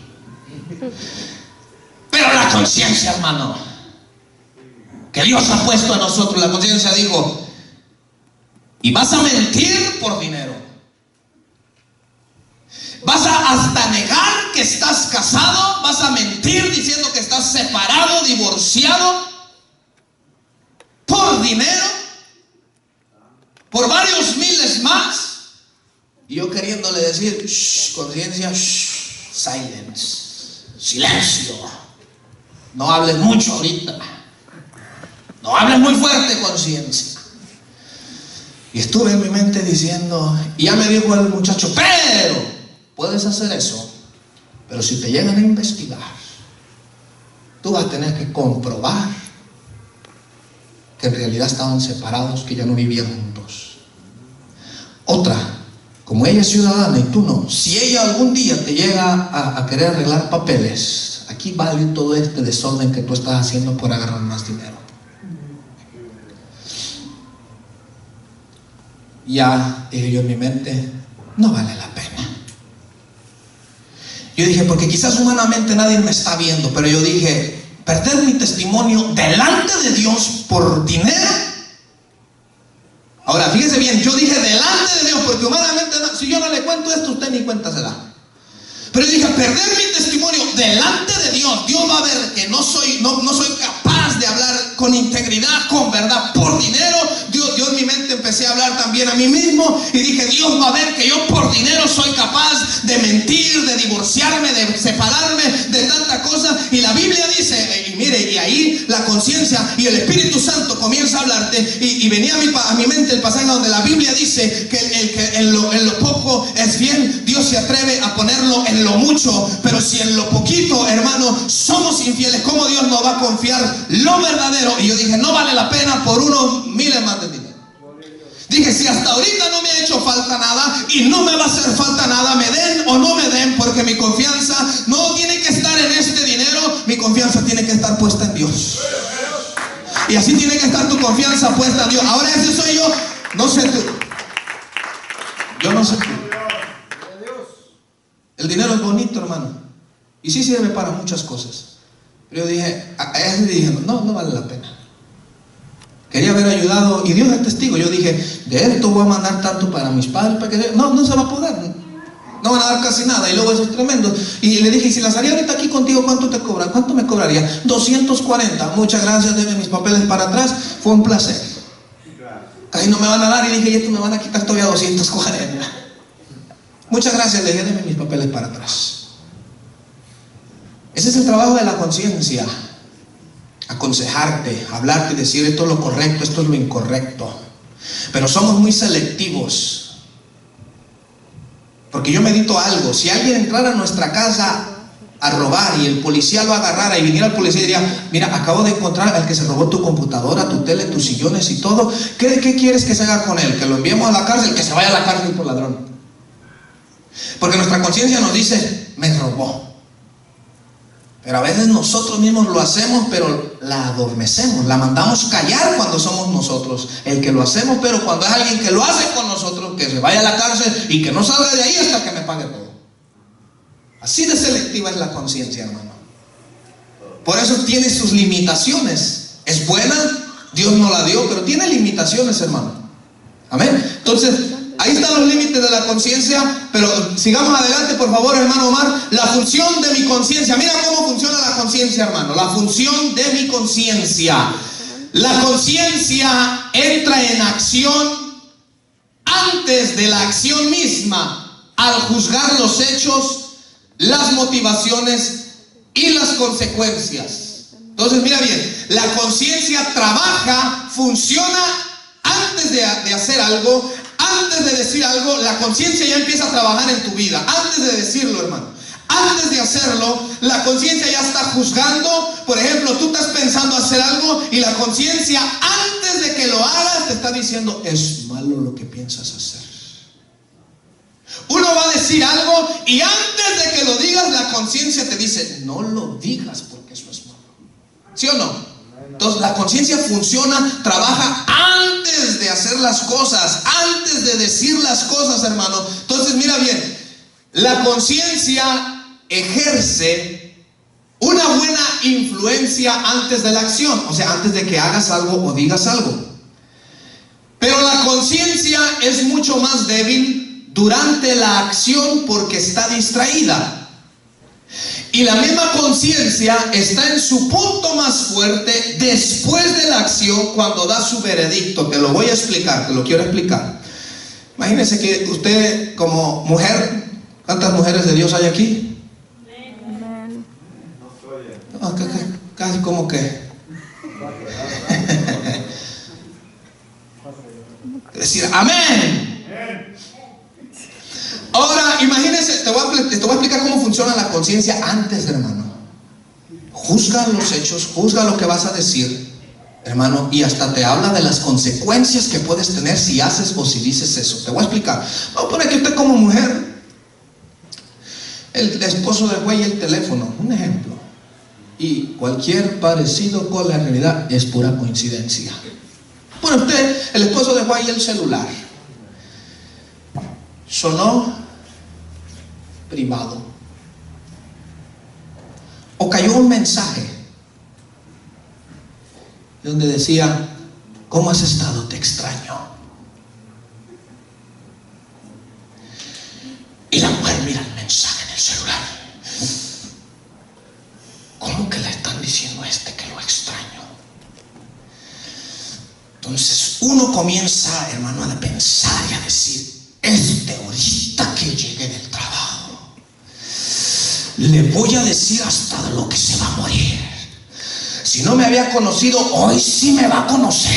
A: Pero la conciencia, hermano, que Dios ha puesto a nosotros, la conciencia dijo, y vas a mentir por dinero. Vas a hasta negar que estás casado, vas a mentir diciendo que estás separado, divorciado, por dinero, por varios miles más. Y yo queriéndole decir, shh, conciencia, shh, silence, silencio. No hables mucho ahorita. No hables muy fuerte, conciencia. Y estuve en mi mente diciendo, y ya me dijo el muchacho, pero puedes hacer eso, pero si te llegan a investigar, tú vas a tener que comprobar que en realidad estaban separados, que ya no vivían juntos. Otra, como ella es ciudadana y tú no, si ella algún día te llega a querer arreglar papeles, aquí vale todo este desorden que tú estás haciendo por agarrar más dinero. Ya dije yo en mi mente, no vale la pena. Yo dije, porque quizás humanamente nadie me está viendo, pero yo dije, perder mi testimonio delante de Dios por dinero. Ahora, fíjese bien, yo dije delante de Dios, porque humanamente, si yo no le cuento esto, usted ni cuenta se da. Pero yo dije, perder mi testimonio delante de Dios, Dios va a ver que no soy capaz de hablar con integridad, con verdad, por dinero. Yo en mi mente empecé a hablar también a mí mismo y dije, Dios va a ver que yo por dinero soy capaz de mentir, de divorciarme, de separarme, de tanta cosa. Y la Biblia dice, y mire, y ahí la conciencia y el Espíritu Santo comienza a hablarte, y venía a mi mente el pasaje donde la Biblia dice que el que en lo poco es bien, Dios se atreve a ponerlo en lo mucho. Pero si en lo poquito, hermano, somos infieles, ¿cómo Dios nos va a confiar lo verdadero? Y yo dije, no vale la pena por unos miles más de dinero. Dije, si hasta ahorita no me ha hecho falta nada y no me va a hacer falta nada, me den o no me den, porque mi confianza no tiene que estar en este dinero, mi confianza tiene que estar puesta en Dios. Y así tiene que estar tu confianza puesta en Dios. Ahora ese soy yo, no sé tú. Yo no sé tú. El dinero es bonito, hermano, y sí sirve para muchas cosas. Pero yo dije, no vale la pena. Quería haber ayudado, y Dios es testigo. Yo dije, de esto voy a mandar tanto para mis padres, para que no se va a poder. No van a dar casi nada, y luego eso es tremendo. Y le dije, si la salía ahorita aquí contigo, ¿cuánto te cobra? ¿Cuánto me cobraría? 240. Muchas gracias, deme mis papeles para atrás. Fue un placer. Casi no me van a dar, y dije, y esto me van a quitar todavía 240. Muchas gracias, le dije, deme mis papeles para atrás. Ese es el trabajo de la conciencia. Aconsejarte, hablarte y decir esto es lo correcto, esto es lo incorrecto. Pero somos muy selectivos. Porque yo medito algo, si alguien entrara a nuestra casa a robar y el policía lo agarrara y viniera el policía y diría, mira, acabo de encontrar al que se robó tu computadora, tu tele, tus sillones y todo, ¿qué quieres que se haga con él? ¿Que lo enviemos a la cárcel? Que se vaya a la cárcel por ladrón. Porque nuestra conciencia nos dice, me robó. Pero a veces nosotros mismos lo hacemos, pero la adormecemos, la mandamos callar cuando somos nosotros el que lo hacemos. Pero cuando es alguien que lo hace con nosotros, que se vaya a la cárcel y que no salga de ahí hasta que me pague todo. Así de selectiva es la conciencia, hermano. Por eso tiene sus limitaciones. Es buena, Dios nos la dio, pero tiene limitaciones, hermano. Amén. Entonces, ahí están los límites de la conciencia. Pero sigamos adelante, por favor, hermano Omar. La función de mi conciencia. Mira cómo funciona la conciencia, hermano. La función de mi conciencia. La conciencia entra en acción antes de la acción misma, al juzgar los hechos, las motivaciones y las consecuencias. Entonces, mira bien, la conciencia trabaja, funciona antes de hacer algo, antes de decir algo, la conciencia ya empieza a trabajar en tu vida. Antes de decirlo, hermano, antes de hacerlo, la conciencia ya está juzgando. Por ejemplo, tú estás pensando hacer algo y la conciencia, antes de que lo hagas, te está diciendo: es malo lo que piensas hacer. Uno va a decir algo y antes de que lo digas, la conciencia te dice: no lo digas porque eso es malo. ¿Sí o no? Entonces la conciencia funciona, trabaja antes de hacer las cosas, antes de decir las cosas, hermano. Entonces mira bien, la conciencia ejerce una buena influencia antes de la acción, o sea, antes de que hagas algo o digas algo. Pero la conciencia es mucho más débil durante la acción porque está distraída. Y la misma conciencia está en su punto más fuerte después de la acción, cuando da su veredicto. Te lo voy a explicar, te lo quiero explicar. Imagínense que usted como mujer, ¿cuántas mujeres de Dios hay aquí? No, casi como que decir amén. Ahora, imagínense, te voy a explicar cómo funciona la conciencia antes, hermano. Juzga los hechos, juzga lo que vas a decir, hermano, y hasta te habla de las consecuencias que puedes tener si haces o si dices eso. Te voy a explicar. Vamos a poner que usted como mujer, el esposo de güey, el teléfono, un ejemplo. Y cualquier parecido con la realidad es pura coincidencia. Bueno, usted, el esposo de güey, el celular. Sonó privado, o cayó un mensaje donde decía: ¿cómo has estado? Te extraño. Y la mujer mira el mensaje en el celular. ¿Cómo que le están diciendo a este que lo extraño? Entonces uno comienza, hermano, a pensar y a decir: ahorita que llegue del trabajo, le voy a decir hasta de lo que se va a morir. Si no me había conocido, hoy sí me va a conocer.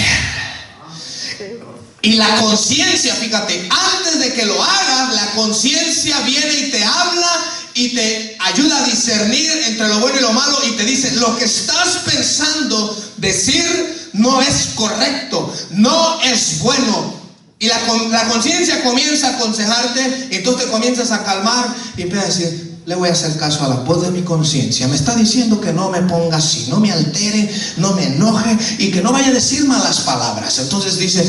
A: Y la conciencia, fíjate, antes de que lo hagas, la conciencia viene y te habla y te ayuda a discernir entre lo bueno y lo malo, y te dice: lo que estás pensando decir no es correcto, no es bueno. Y la conciencia comienza a aconsejarte, y entonces te comienzas a calmar y empiezas a decir: le voy a hacer caso a la voz de mi conciencia. Me está diciendo que no me ponga así, no me altere, no me enoje y que no vaya a decir malas palabras. Entonces dices: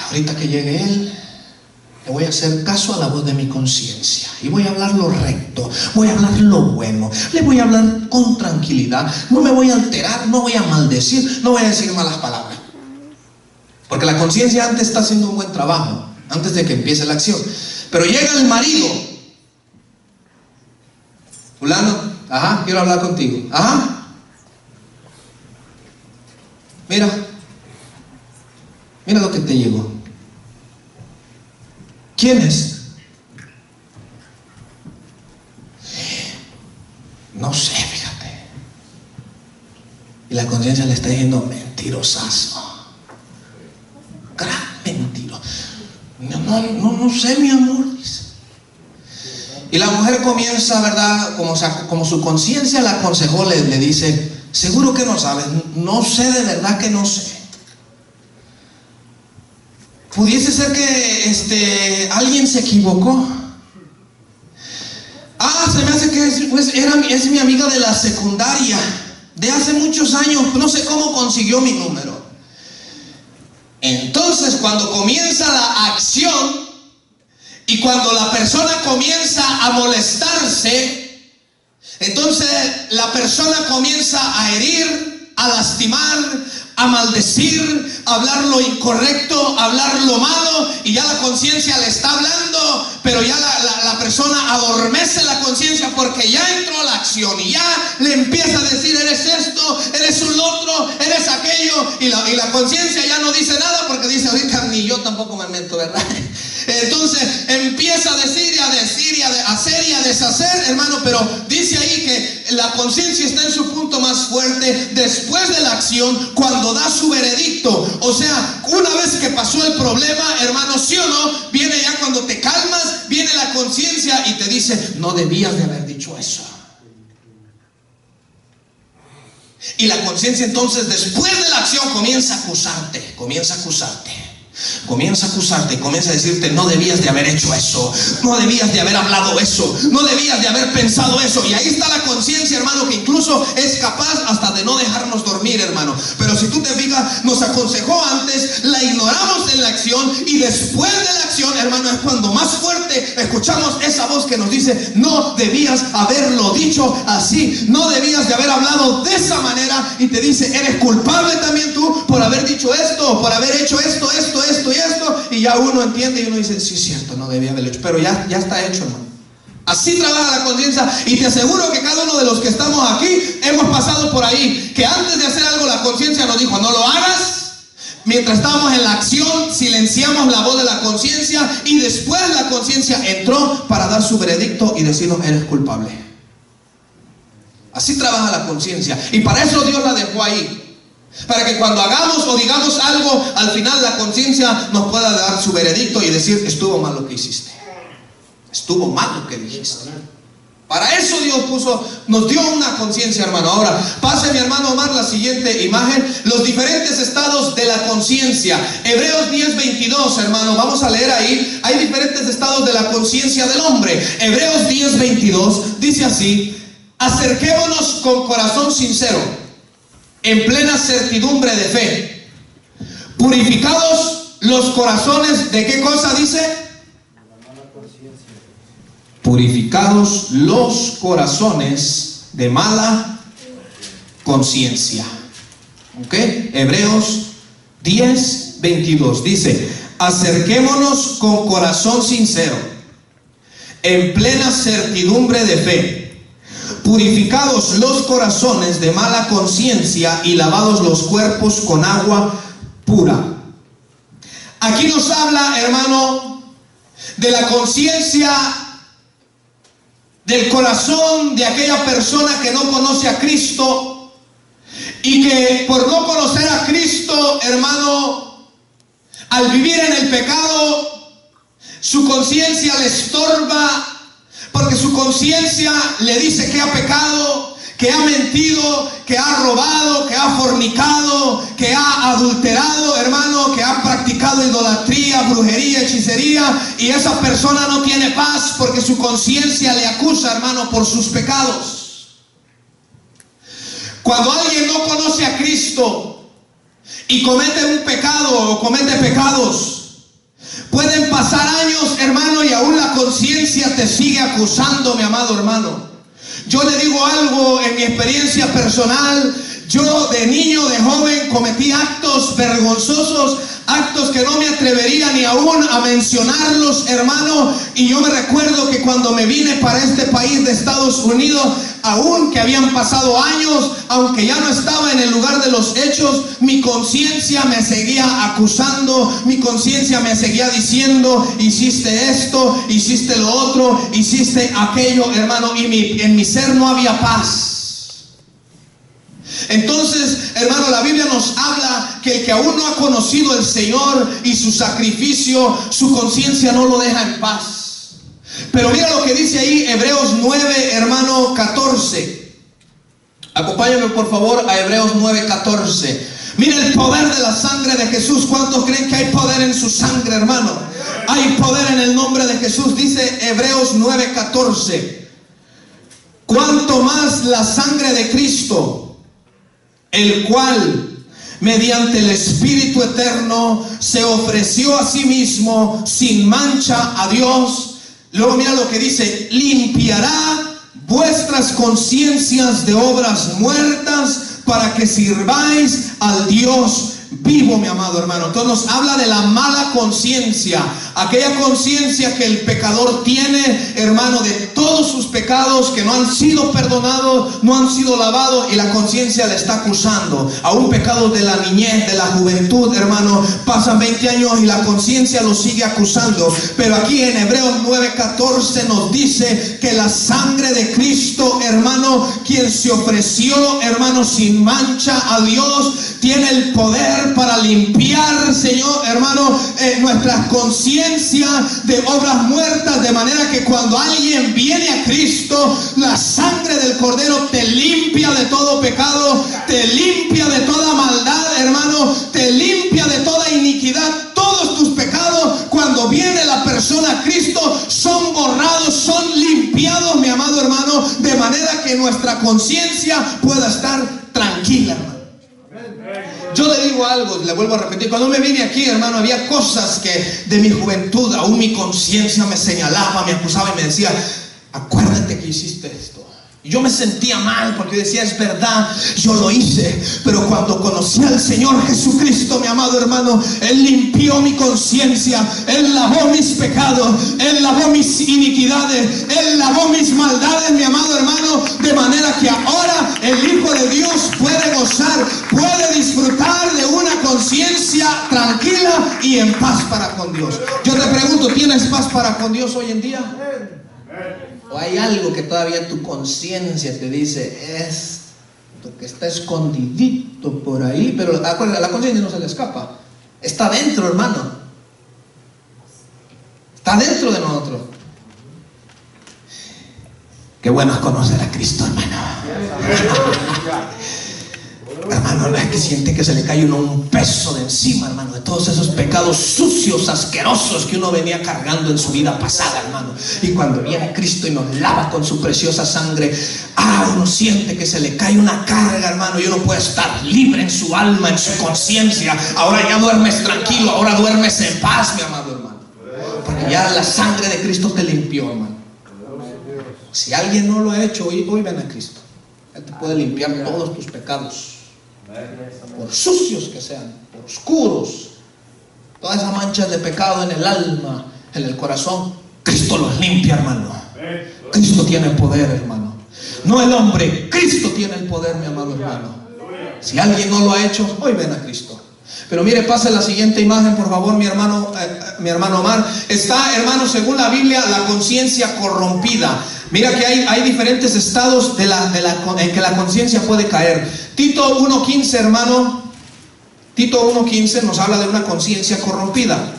A: ahorita que llegue él, le voy a hacer caso a la voz de mi conciencia y voy a hablar lo recto, voy a hablar lo bueno, le voy a hablar con tranquilidad, no me voy a alterar, no voy a maldecir, no voy a decir malas palabras. Porque la conciencia antes está haciendo un buen trabajo, antes de que empiece la acción. Pero llega el marido: fulano, quiero hablar contigo. Mira lo que te llegó. ¿Quién es? No sé, fíjate. Y la conciencia le está diciendo: mentirosazo. Gran mentira. No sé, mi amor, dice. Y la mujer comienza, ¿verdad? Como su conciencia la aconsejó, le dice: seguro que no sabes. No sé, de verdad que no sé. Pudiese ser que alguien se equivocó. Se me hace que es mi amiga de la secundaria, de hace muchos años. No sé cómo consiguió mi número. Entonces, cuando comienza la acción y cuando la persona comienza a molestarse, entonces la persona comienza a herir, a lastimar, a maldecir, a hablar lo incorrecto, a hablar lo malo, y ya la conciencia le está hablando, pero ya la persona adormece la conciencia porque ya entró a la acción y ya le empieza a decir: eres esto, eres un otro, eres aquello, y la conciencia ya no dice nada porque dice: ahorita ni yo tampoco me meto, ¿verdad? Entonces empieza a decir y a decir decir y a hacer y a deshacer, hermano, pero dice ahí que la conciencia está en su punto más fuerte después de la acción, cuando da su veredicto. O sea, una vez que pasó el problema, hermano, sí o no, viene ya cuando te calmas, viene la conciencia y te dice, no debías de haber dicho eso. Y la conciencia entonces, después de la acción, comienza a acusarte, comienza a decirte, no debías de haber hecho eso, no debías de haber hablado eso, no debías de haber pensado eso. Y ahí está la conciencia, hermano, que incluso es capaz hasta de no dejarnos dormir, hermano. Pero si tú te fijas, nos aconsejó antes, la ignoramos en la acción, y después de la acción, hermano, es cuando más fuerte escuchamos esa voz que nos dice, no debías haberlo dicho así, no debías de haber hablado de esa manera, y te dice, eres culpable también tú por haber dicho esto, por haber hecho esto y esto. Y ya uno entiende y uno dice, sí, cierto, no debía haberlo hecho, pero ya está hecho, hermano. Así trabaja la conciencia, y te aseguro que cada uno de los que estamos aquí hemos pasado por ahí, que antes de hacer algo la conciencia nos dijo, no lo hagas. Mientras estábamos en la acción, silenciamos la voz de la conciencia, y después la conciencia entró para dar su veredicto y decirnos, eres culpable. Así trabaja la conciencia, y para eso Dios la dejó ahí, para que cuando hagamos o digamos algo, al final la conciencia nos pueda dar su veredicto y decir, estuvo mal lo que hiciste, estuvo mal lo que dijiste. Para eso Dios nos dio una conciencia, hermano. Ahora, pase mi hermano Omar la siguiente imagen, los diferentes estados de la conciencia. Hebreos 10:22, hermano, vamos a leer ahí, hay diferentes estados de la conciencia del hombre. Hebreos 10:22 dice así, acerquémonos con corazón sincero, en plena certidumbre de fe, purificados los corazones, ¿de qué cosa dice? Purificados los corazones de mala conciencia. ¿Ok? Hebreos 10:22 dice, acerquémonos con corazón sincero, en plena certidumbre de fe, purificados los corazones de mala conciencia y lavados los cuerpos con agua pura. Aquí nos habla, hermano, de la conciencia del corazón de aquella persona que no conoce a Cristo, y que por no conocer a Cristo, hermano, al vivir en el pecado, su conciencia le estorba, porque su conciencia le dice que ha pecado, que ha mentido, que ha robado, que ha fornicado, que ha adulterado, hermano, que ha practicado idolatría, brujería, hechicería, y esa persona no tiene paz porque su conciencia le acusa, hermano, por sus pecados. Cuando alguien no conoce a Cristo y comete un pecado o comete pecados, pueden pasar años, hermano, y aún la conciencia te sigue acusando, mi amado hermano. Yo le digo algo en mi experiencia personal. Yo de niño, de joven, cometí actos vergonzosos, actos que no me atrevería ni aún a mencionarlos, hermano. Y yo me recuerdo que cuando me vine para este país de Estados Unidos, aún que habían pasado años, aunque ya no estaba en el lugar de los hechos, mi conciencia me seguía acusando, mi conciencia me seguía diciendo, hiciste esto, hiciste lo otro, hiciste aquello, hermano, y en mi ser no había paz. Entonces, hermano, la Biblia nos habla que el que aún no ha conocido al Señor y su sacrificio, su conciencia no lo deja en paz. Pero mira lo que dice ahí Hebreos 9, hermano, 14. Acompáñame por favor a Hebreos 9, 14. Mira el poder de la sangre de Jesús. ¿Cuántos creen que hay poder en su sangre, hermano? Hay poder en el nombre de Jesús. Dice Hebreos 9, 14. Cuanto más la sangre de Cristo, el cual mediante el Espíritu eterno se ofreció a sí mismo sin mancha a Dios. Luego mira lo que dice, limpiará vuestras conciencias de obras muertas para que sirváis al Dios vivo, mi amado hermano. Entonces nos habla de la mala conciencia, aquella conciencia que el pecador tiene, hermano, de todos sus pecados que no han sido perdonados, no han sido lavados, y la conciencia le está acusando. Aún pecados de la niñez, de la juventud, hermano, pasan 20 años y la conciencia lo sigue acusando. Pero aquí en Hebreos 9:14 nos dice que la sangre de Cristo, hermano, quien se ofreció, hermano, sin mancha a Dios, tiene el poder para limpiar, Señor, hermano, nuestras conciencias de obras muertas, de manera que cuando alguien viene a Cristo, la sangre del Cordero te limpia de todo pecado, te limpia de toda maldad, hermano, te limpia de toda iniquidad. Todos tus pecados, cuando viene la persona a Cristo, son borrados, son limpiados, mi amado hermano, de manera que nuestra conciencia pueda estar tranquila, hermano. Yo le digo algo, le vuelvo a repetir, cuando me vine aquí, hermano, había cosas que de mi juventud, aún mi conciencia me señalaba, me acusaba y me decía: acuérdate que hiciste esto. Y yo me sentía mal porque decía: es verdad, yo lo hice. Pero cuando conocí al Señor Jesucristo, mi amado hermano, Él limpió mi conciencia, Él lavó mis pecados, Él lavó mis iniquidades, Él lavó mis maldades, mi amado hermano, de manera que ahora el Hijo de Dios puede gozar, puede disfrutar de una conciencia tranquila y en paz para con Dios. Yo te pregunto, ¿tienes paz para con Dios hoy en día? ¿O hay algo que todavía tu conciencia te dice: esto que está escondidito por ahí? Pero a la conciencia no se le escapa, está dentro, hermano, está dentro de nosotros. Qué bueno es conocer a Cristo, hermano. Hermano, es que siente que se le cae uno un peso de encima, hermano, de todos esos pecados sucios, asquerosos que uno venía cargando en su vida pasada, hermano. Y cuando viene Cristo y nos lava con su preciosa sangre, uno siente que se le cae una carga, hermano, y uno puede estar libre en su alma, en su conciencia. Ahora ya duermes tranquilo, ahora duermes en paz, mi amado hermano, porque ya la sangre de Cristo te limpió, hermano. Si alguien no lo ha hecho, hoy ven a Cristo. Él te puede limpiar todos tus pecados, por sucios que sean, por oscuros, todas esas manchas de pecado en el alma, en el corazón. Cristo los limpia, hermano. Cristo tiene el poder, hermano. No el hombre, Cristo tiene el poder, mi amado hermano. Si alguien no lo ha hecho, hoy ven a Cristo. Pero mire, pase la siguiente imagen, por favor, mi hermano Omar. Está, hermano, según la Biblia, la conciencia corrompida. Mira que hay diferentes estados en que la conciencia puede caer. Tito 1:15, hermano. Tito 1:15 nos habla de una conciencia corrompida.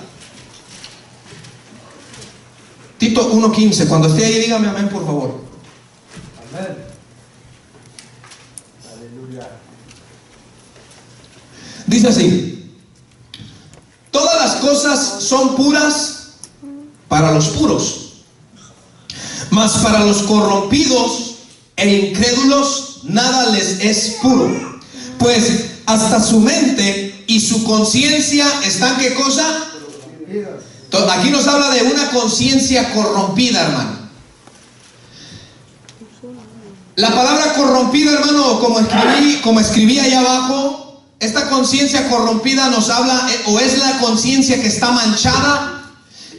A: Tito 1:15. Cuando esté ahí, dígame amén, por favor. Amén. Aleluya. Dice así: todas las cosas son puras para los puros, mas para los corrompidos e incrédulos nada les es puro, pues hasta su mente y su conciencia están, ¿qué cosa? Aquí nos habla de una conciencia corrompida, hermano. La palabra corrompida, hermano, como escribí allá abajo, esta conciencia corrompida nos habla, o es la conciencia que está manchada,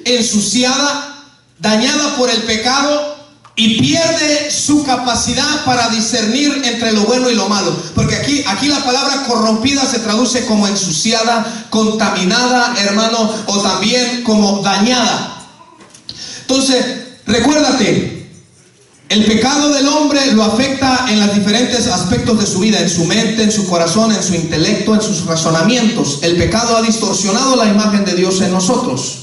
A: ensuciada, dañada por el pecado, y pierde su capacidad para discernir entre lo bueno y lo malo. Porque aquí la palabra corrompida se traduce como ensuciada, contaminada, hermano, o también como dañada. Entonces, recuérdate, el pecado del hombre lo afecta en los diferentes aspectos de su vida, en su mente, en su corazón, en su intelecto, en sus razonamientos. El pecado ha distorsionado la imagen de Dios en nosotros.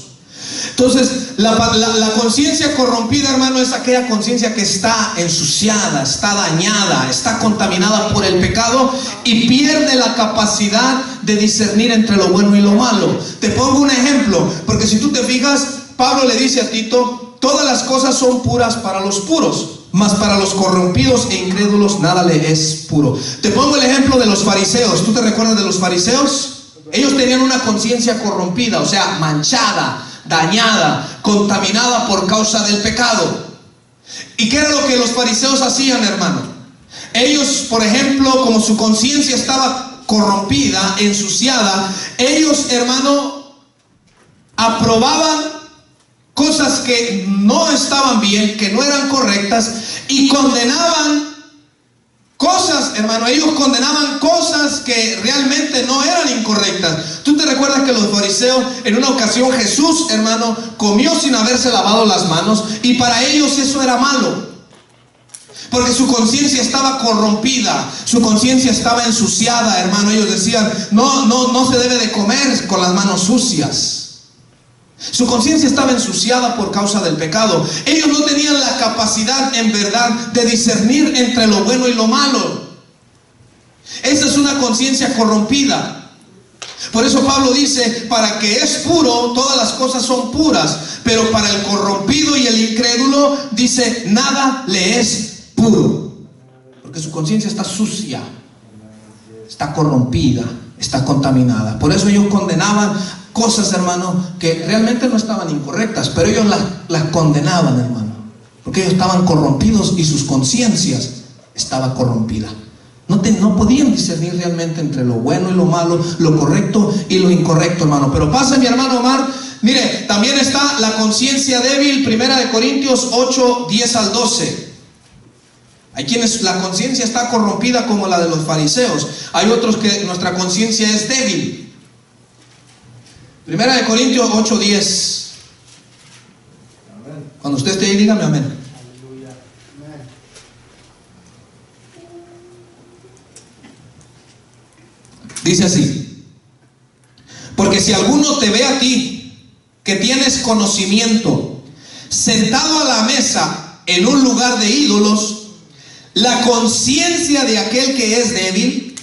A: Entonces, la conciencia corrompida, hermano, es aquella conciencia que está ensuciada, está dañada, está contaminada por el pecado y pierde la capacidad de discernir entre lo bueno y lo malo. Te pongo un ejemplo, porque si tú te fijas, Pablo le dice a Tito: todas las cosas son puras para los puros, mas para los corrompidos e incrédulos nada le es puro. Te pongo el ejemplo de los fariseos. ¿Tú te recuerdas de los fariseos? Ellos tenían una conciencia corrompida, o sea, manchada, dañada, contaminada por causa del pecado. ¿Y qué era lo que los fariseos hacían, hermano? Ellos, por ejemplo, como su conciencia estaba corrompida, ensuciada, ellos, hermano, aprobaban cosas que no estaban bien, que no eran correctas, y condenaban cosas, hermano, ellos condenaban cosas que realmente no eran incorrectas. ¿Tú te recuerdas que los fariseos, en una ocasión Jesús, hermano, comió sin haberse lavado las manos, y para ellos eso era malo? Porque su conciencia estaba corrompida, su conciencia estaba ensuciada, hermano. Ellos decían, no se debe de comer con las manos sucias. Su conciencia estaba ensuciada por causa del pecado. Ellos no tenían la capacidad, en verdad, de discernir entre lo bueno y lo malo. Esa es una conciencia corrompida. Por eso Pablo dice, para que es puro, todas las cosas son puras, pero para el corrompido y el incrédulo, dice, nada le es puro, porque su conciencia está sucia, está corrompida, está contaminada. Por eso ellos condenaban cosas, hermano, que realmente no estaban incorrectas, pero ellos las condenaban, hermano, porque ellos estaban corrompidos y sus conciencias estaban corrompidas. No podían discernir realmente entre lo bueno y lo malo, lo correcto y lo incorrecto, hermano. Pero pasa, mi hermano Omar, mire, también está la conciencia débil, 1 Corintios 8, 10 al 12. Hay quienes la conciencia está corrompida como la de los fariseos. Hay otros que nuestra conciencia es débil. 1 Corintios 8, 10. Cuando usted esté ahí, dígame amén. Dice así: porque si alguno te ve a ti, que tienes conocimiento, sentado a la mesa en un lugar de ídolos, la conciencia de aquel que es débil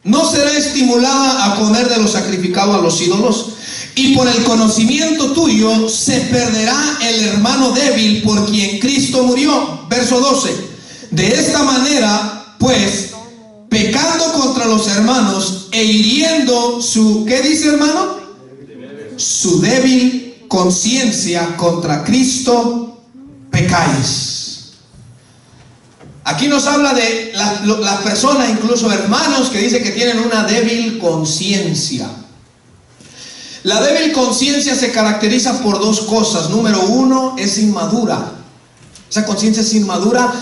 A: no será estimulada a comer de lo sacrificado a los ídolos, y por el conocimiento tuyo se perderá el hermano débil por quien Cristo murió. Verso 12. De esta manera, pues, pecando contra los hermanos e hiriendo su, ¿qué dice, hermano? Su débil conciencia, contra Cristo pecáis. Aquí nos habla de las personas, incluso hermanos, que dicen que tienen una débil conciencia. La débil conciencia se caracteriza por dos cosas. Número uno, es inmadura. Esa conciencia es inmadura,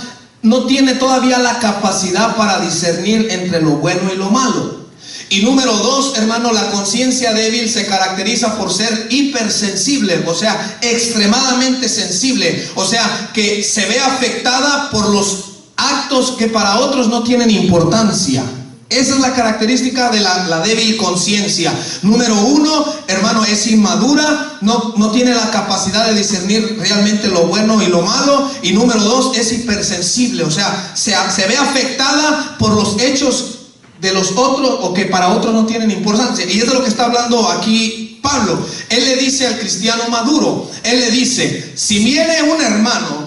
A: no tiene todavía la capacidad para discernir entre lo bueno y lo malo. Y número dos, hermano, la conciencia débil se caracteriza por ser hipersensible, o sea, extremadamente sensible, o sea, que se ve afectada por los actos que para otros no tienen importancia. Esa es la característica de la débil conciencia. Número uno, hermano, es inmadura, no tiene la capacidad de discernir realmente lo bueno y lo malo. Y número dos, es hipersensible, o sea, se ve afectada por los hechos de los otros o que para otros no tienen importancia. Y es de lo que está hablando aquí Pablo. Él le dice al cristiano maduro, él le dice, si viene un hermano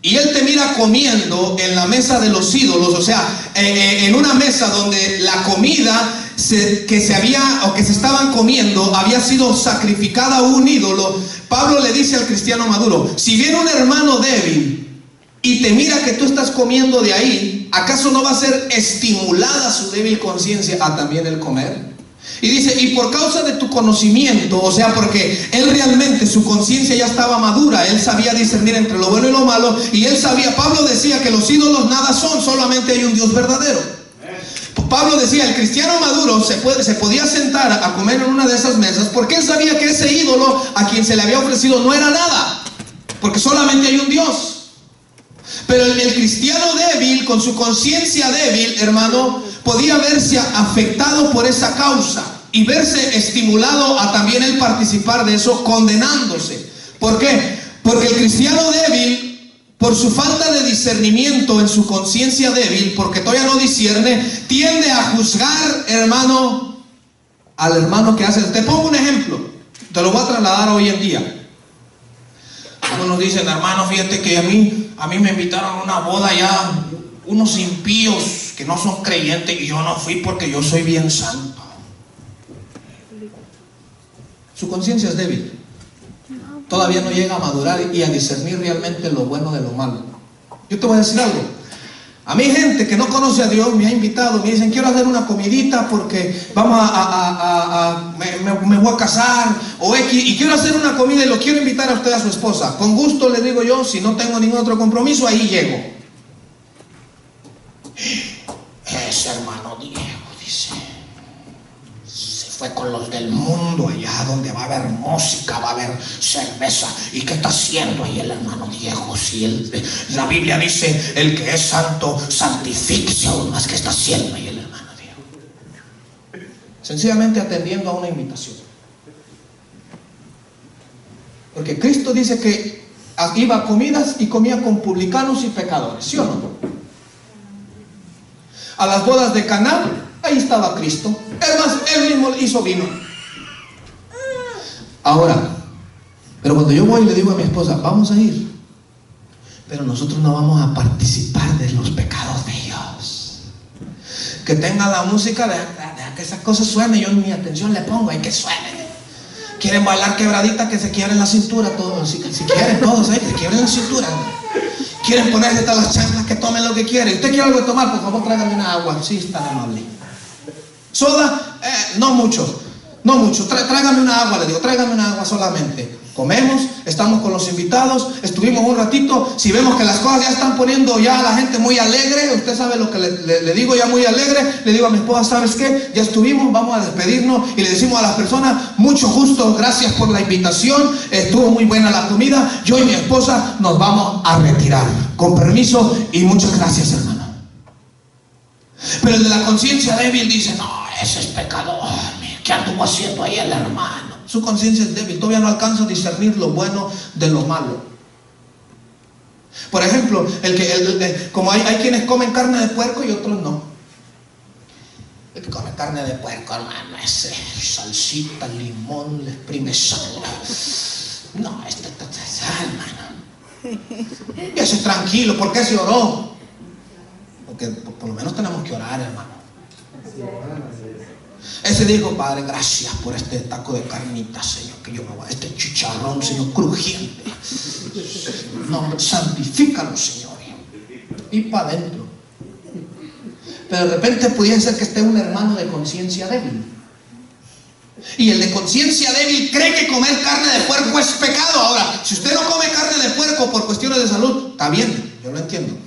A: y él te mira comiendo en la mesa de los ídolos, o sea, en una mesa donde la comida que se estaban comiendo había sido sacrificada a un ídolo, Pablo le dice al cristiano maduro, si viene un hermano débil y te mira que tú estás comiendo de ahí, ¿acaso no va a ser estimulada su débil conciencia a también el comer? Y dice, y por causa de tu conocimiento, o sea, porque él realmente, su conciencia ya estaba madura, él sabía discernir entre lo bueno y lo malo, y él sabía, Pablo decía que los ídolos nada son, solamente hay un Dios verdadero. Pablo decía, el cristiano maduro se podía sentar a comer en una de esas mesas, porque él sabía que ese ídolo a quien se le había ofrecido no era nada, porque solamente hay un Dios. Pero el cristiano débil, con su conciencia débil, hermano, podía verse afectado por esa causa y verse estimulado a también el participar de eso, condenándose. ¿Por qué? Porque el cristiano débil, por su falta de discernimiento en su conciencia débil, porque todavía no discierne, tiende a juzgar, hermano, al hermano que hace. Te pongo un ejemplo, te lo voy a trasladar hoy en día. Algunos dicen, hermano, fíjate que a mí me invitaron a una boda ya unos impíos que no son creyentes y yo no fui porque yo soy bien santo. Su conciencia es débil. Todavía no llega a madurar y a discernir realmente lo bueno de lo malo. Yo te voy a decir algo. A mí gente que no conoce a Dios me ha invitado, me dicen, quiero hacer una comidita porque vamos me voy a casar o X, y quiero hacer una comida y lo quiero invitar a usted, a su esposa. Con gusto le digo yo, si no tengo ningún otro compromiso, ahí llego. Ese hermano Diego, dice, se fue con los del mundo allá donde va a haber música, va a haber cerveza. ¿Y qué está haciendo ahí el hermano Diego? Si la Biblia dice, el que es santo, santifíquese aún más. ¿Qué está haciendo ahí el hermano Diego? Sencillamente atendiendo a una invitación. Porque Cristo dice que iba a comidas y comía con publicanos y pecadores, ¿sí o no? A las bodas de Caná, ahí estaba Cristo. Es más, él mismo hizo vino. Ahora, pero cuando yo voy y le digo a mi esposa, vamos a ir, pero nosotros no vamos a participar de los pecados de ellos. Que tenga la música, deja que esas cosas suenen, yo ni atención le pongo, hay que suene. Quieren bailar quebradita, que se quiebren la cintura todos, si quieren todos, que se quiebren la cintura. Quieren ponerse todas las chanclas, que tomen lo que quieren. ¿Usted quiere algo de tomar? Por favor, tráigame una agua. Sí, está amable. ¿Soda? No mucho. No mucho. Tráigame una agua, le digo. Tráigame una agua solamente. Comemos, estamos con los invitados, estuvimos un ratito. Si vemos que las cosas ya están poniendo ya a la gente muy alegre, usted sabe lo que le digo, ya muy alegre, le digo a mi esposa, ¿sabes qué? Ya estuvimos, vamos a despedirnos, y le decimos a las personas, mucho gusto, gracias por la invitación, estuvo muy buena la comida, yo y mi esposa nos vamos a retirar, con permiso y muchas gracias, hermano. Pero el de la conciencia débil dice, no, ese es pecador, ¿qué anduvo haciendo ahí el hermano? Su conciencia es débil, todavía no alcanza a discernir lo bueno de lo malo. Por ejemplo, como hay quienes comen carne de puerco y otros no. El que come carne de puerco, hermano, ese salsita, limón, le exprime sal. No, hermano. Y ese tranquilo, ¿por qué se oró? Porque por lo menos tenemos que orar, hermano. Ese dijo, Padre, gracias por este taco de carnita, Señor, que yo me voy a este chicharrón, Señor, crujiente. No, santifícalo, Señor. Y para adentro. Pero de repente pudiera ser que esté un hermano de conciencia débil. Y el de conciencia débil cree que comer carne de puerco es pecado. Ahora, si usted no come carne de puerco por cuestiones de salud, está bien, yo lo entiendo.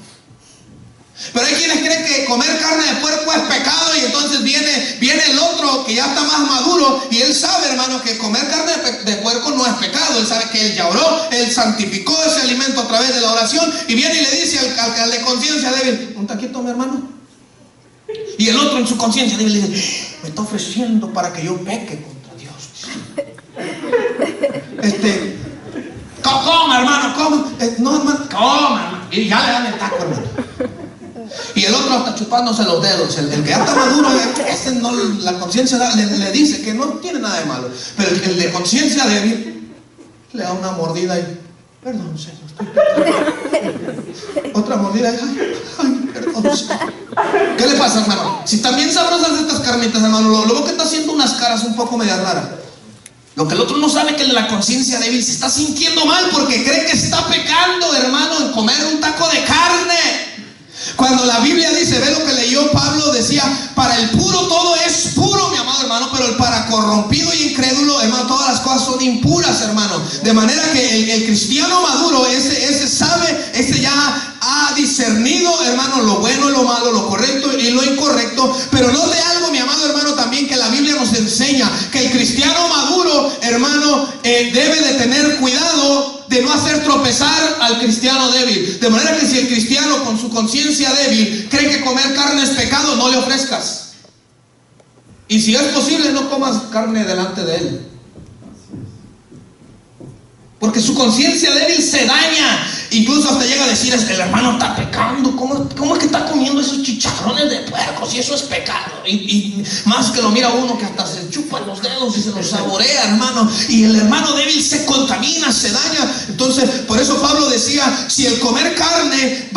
A: Pero hay quienes creen que comer carne de puerco es pecado, y entonces viene el otro que ya está más maduro y él sabe, hermano, que comer carne de puerco no es pecado. Él sabe que él ya oró, él santificó ese alimento a través de la oración, y viene y le dice al de conciencia débil, un taquito, mi hermano. Y el otro en su conciencia débil le dice, me está ofreciendo para que yo peque contra Dios. Coma, hermano, coma. No, hermano, coma, hermano. Y ya le dan el taco, hermano. Y el otro está chupándose los dedos. El que ya está maduro, ese no, la conciencia le dice que no tiene nada de malo. Pero el de conciencia débil le da una mordida y, perdón, Señor, otra mordida y, ay, perdón, Señor. ¿Qué le pasa, hermano? Si están bien sabrosas estas carnitas, hermano, luego que está haciendo unas caras un poco media raras. Lo que el otro no sabe, que el de la conciencia débil se está sintiendo mal porque cree que está pecando, hermano, en comer un taco de carne. Cuando la Biblia dice, ve lo que leyó Pablo, decía, para el puro todo es puro, mi amado hermano, pero el para corrompido y incrédulo, hermano, todas las cosas son impuras, hermano. De manera que el cristiano maduro, ese sabe, ese ya ha discernido, hermano, lo bueno y lo malo, lo correcto y lo incorrecto. Pero note algo, mi amado hermano, también que la Biblia nos enseña, que el cristiano maduro, hermano, debe de tener cuidado de no hacer tropezar al cristiano débil. De manera que si el cristiano con su conciencia débil cree que comer carne es pecado, no le ofrezcas. Y si es posible, no comas carne delante de él. Porque su conciencia débil se daña. Incluso hasta llega a decir, el hermano está pecando. ¿Cómo es que está comiendo esos chicharrones de puerco? Si eso es pecado. Y más que lo mira uno que hasta se chupa los dedos y se los saborea, hermano. Y el hermano débil se contamina, se daña. Entonces, por eso Pablo decía, si el comer carne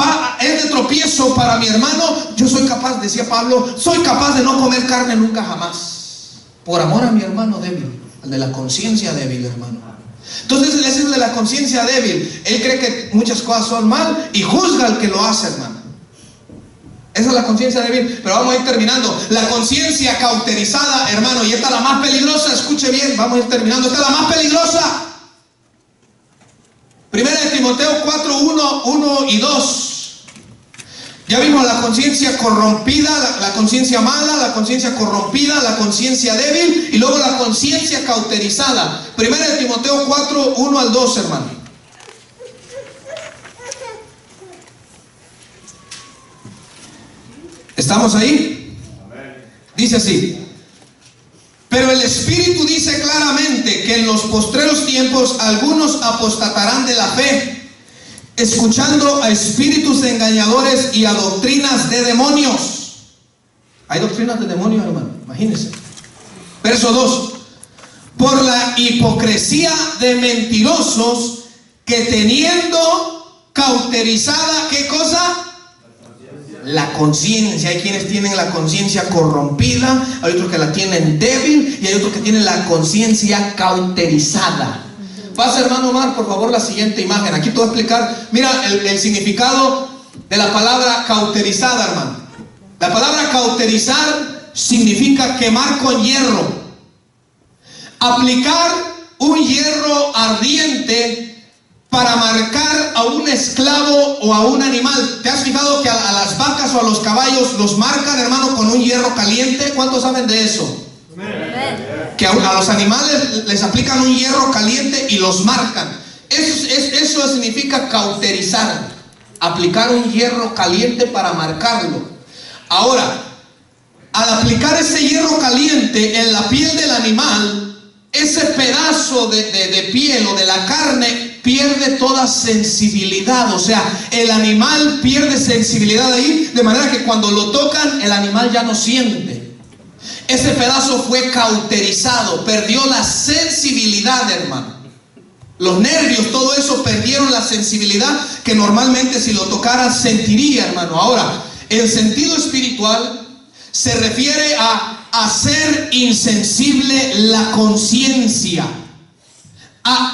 A: es de tropiezo para mi hermano, yo soy capaz, decía Pablo, soy capaz de no comer carne nunca jamás. Por amor a mi hermano débil, al de la conciencia débil, hermano. Entonces ese es el de la conciencia débil. Él cree que muchas cosas son mal y juzga al que lo hace, hermano. Esa es la conciencia débil, pero vamos a ir terminando. La conciencia cauterizada, hermano, y esta es la más peligrosa, escuche bien, vamos a ir terminando. Esta es la más peligrosa. Primera de Timoteo 4, 1 y 2. Ya vimos la conciencia corrompida, la conciencia mala, la conciencia corrompida, la conciencia débil y luego la conciencia cauterizada. Primera de Timoteo 4, 1 al 2, hermano. ¿Estamos ahí? Dice así: pero el Espíritu dice claramente que en los postreros tiempos algunos apostatarán de la fe, escuchando a espíritus engañadores y a doctrinas de demonios. Hay doctrinas de demonios, hermano, imagínense. Verso 2: por la hipocresía de mentirosos que teniendo cauterizada, ¿qué cosa? La conciencia. Hay quienes tienen la conciencia corrompida, hay otros que la tienen débil y hay otros que tienen la conciencia cauterizada. Pasa, hermano Omar, por favor, la siguiente imagen. Aquí te voy a explicar, mira, el significado de la palabra cauterizada, hermano. La palabra cauterizar significa quemar con hierro. Aplicar un hierro ardiente para marcar a un esclavo o a un animal. ¿Te has fijado que a las vacas o a los caballos los marcan, hermano, con un hierro caliente? ¿Cuántos saben de eso? Que a los animales les aplican un hierro caliente y los marcan. Eso significa cauterizar. Aplicar un hierro caliente para marcarlo. Ahora, al aplicar ese hierro caliente en la piel del animal, ese pedazo de piel o de la carne pierde toda sensibilidad. O sea, el animal pierde sensibilidad ahí, de manera que cuando lo tocan, el animal ya no siente. Ese pedazo fue cauterizado, perdió la sensibilidad, hermano. Los nervios, todo eso perdieron la sensibilidad que normalmente si lo tocaran sentiría, hermano. Ahora, en sentido espiritual se refiere a hacer insensible la conciencia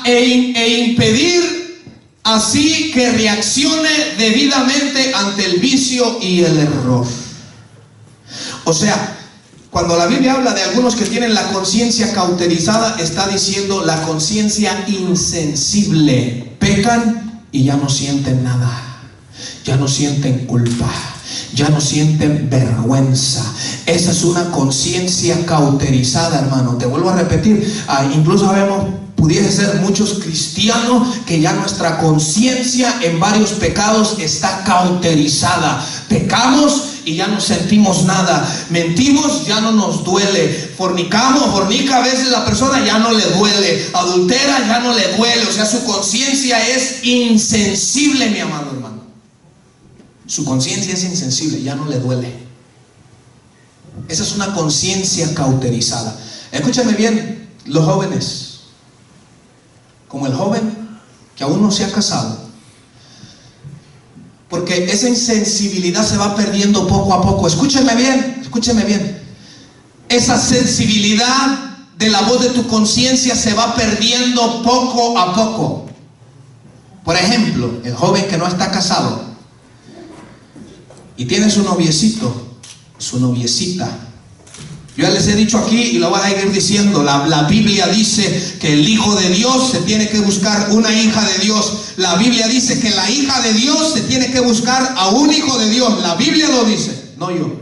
A: e impedir así que reaccione debidamente ante el vicio y el error. O sea, cuando la Biblia habla de algunos que tienen la conciencia cauterizada, está diciendo la conciencia insensible. Pecan y ya no sienten nada, ya no sienten culpa, ya no sienten vergüenza. Esa es una conciencia cauterizada, hermano. Te vuelvo a repetir, incluso sabemos, pudiese ser muchos cristianos que ya nuestra conciencia en varios pecados está cauterizada. Pecamos y ya no sentimos nada. Mentimos, ya no nos duele. Fornica a veces la persona, ya no le duele. Adultera, ya no le duele. O sea, su conciencia es insensible, mi amado hermano. Su conciencia es insensible, ya no le duele. Esa es una conciencia cauterizada. Escúchame bien, los jóvenes, como el joven que aún no se ha casado, porque esa insensibilidad se va perdiendo poco a poco. Escúcheme bien, escúcheme bien. Esa sensibilidad de la voz de tu conciencia se va perdiendo poco a poco. Por ejemplo, el joven que no está casado y tiene su noviecito, su noviecita. Yo ya les he dicho aquí y lo voy a seguir diciendo, la Biblia dice que el hijo de Dios se tiene que buscar una hija de Dios. La Biblia dice que la hija de Dios se tiene que buscar a un hijo de Dios. La Biblia lo dice, no yo.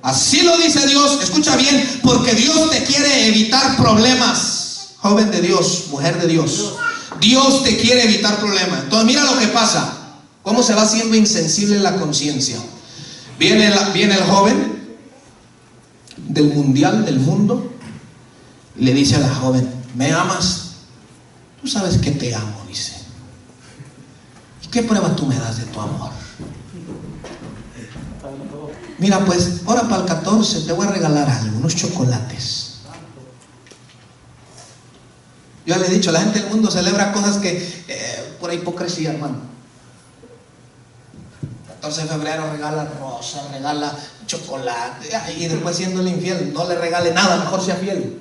A: Así lo dice Dios, escucha bien, porque Dios te quiere evitar problemas. Joven de Dios, mujer de Dios, Dios te quiere evitar problemas. Entonces mira lo que pasa, cómo se va haciendo insensible la conciencia. Viene el joven del mundial, del mundo, y le dice a la joven: ¿me amas? Tú sabes que te amo, dice. ¿Y qué prueba tú me das de tu amor? Mira, pues, ahora para el 14 te voy a regalar algo, unos chocolates. Yo le he dicho, la gente del mundo celebra cosas que, por hipocresía, hermano. 14 de febrero regala rosas, regala chocolate, y después siéndole infiel, no le regale nada, mejor sea fiel.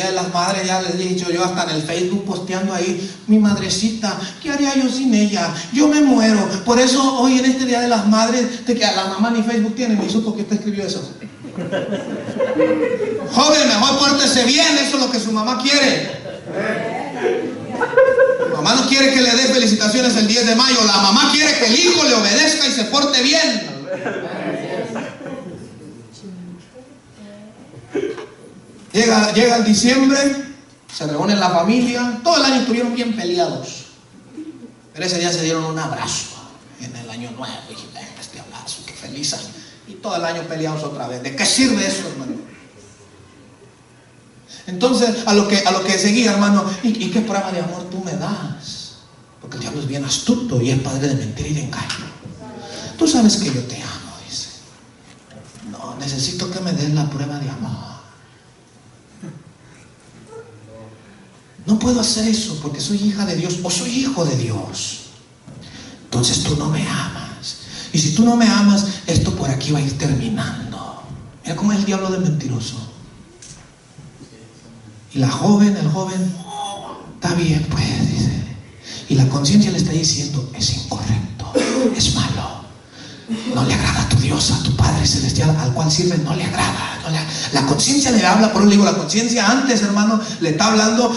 A: Día de las Madres, ya les he dicho yo, hasta en el Facebook posteando ahí, mi madrecita, ¿qué haría yo sin ella? Yo me muero. Por eso hoy en este Día de las Madres, de que a la mamá ni Facebook tiene, ni supo que usted escribió eso. Joven, mejor pórtese bien, eso es lo que su mamá quiere. La mamá no quiere que le dé felicitaciones el 10 de mayo, la mamá quiere que el hijo le obedezca y se porte bien. Llega el diciembre, se reúne la familia, todo el año estuvieron bien peleados, pero ese día se dieron un abrazo en el año nuevo, y este abrazo, qué feliz año, y todo el año peleados otra vez. ¿De qué sirve eso, hermano? Entonces, a lo que seguía, hermano, ¿y qué prueba de amor tú me das? Porque el diablo es bien astuto y es padre de mentira y de engaño. Tú sabes que yo te amo, dice. No, necesito que me des la prueba de amor. No puedo hacer eso porque soy hija de Dios o soy hijo de Dios. Entonces tú no me amas. Y si tú no me amas, esto por aquí va a ir terminando. Mira cómo es el diablo de mentiroso. Y el joven, está bien, pues, dice. Y la conciencia le está diciendo, es incorrecto, es malo. No le agrada a tu Dios, a tu Padre Celestial, al cual sirve, no le agrada. La conciencia le habla, por eso le digo, la conciencia antes, hermano, le está hablando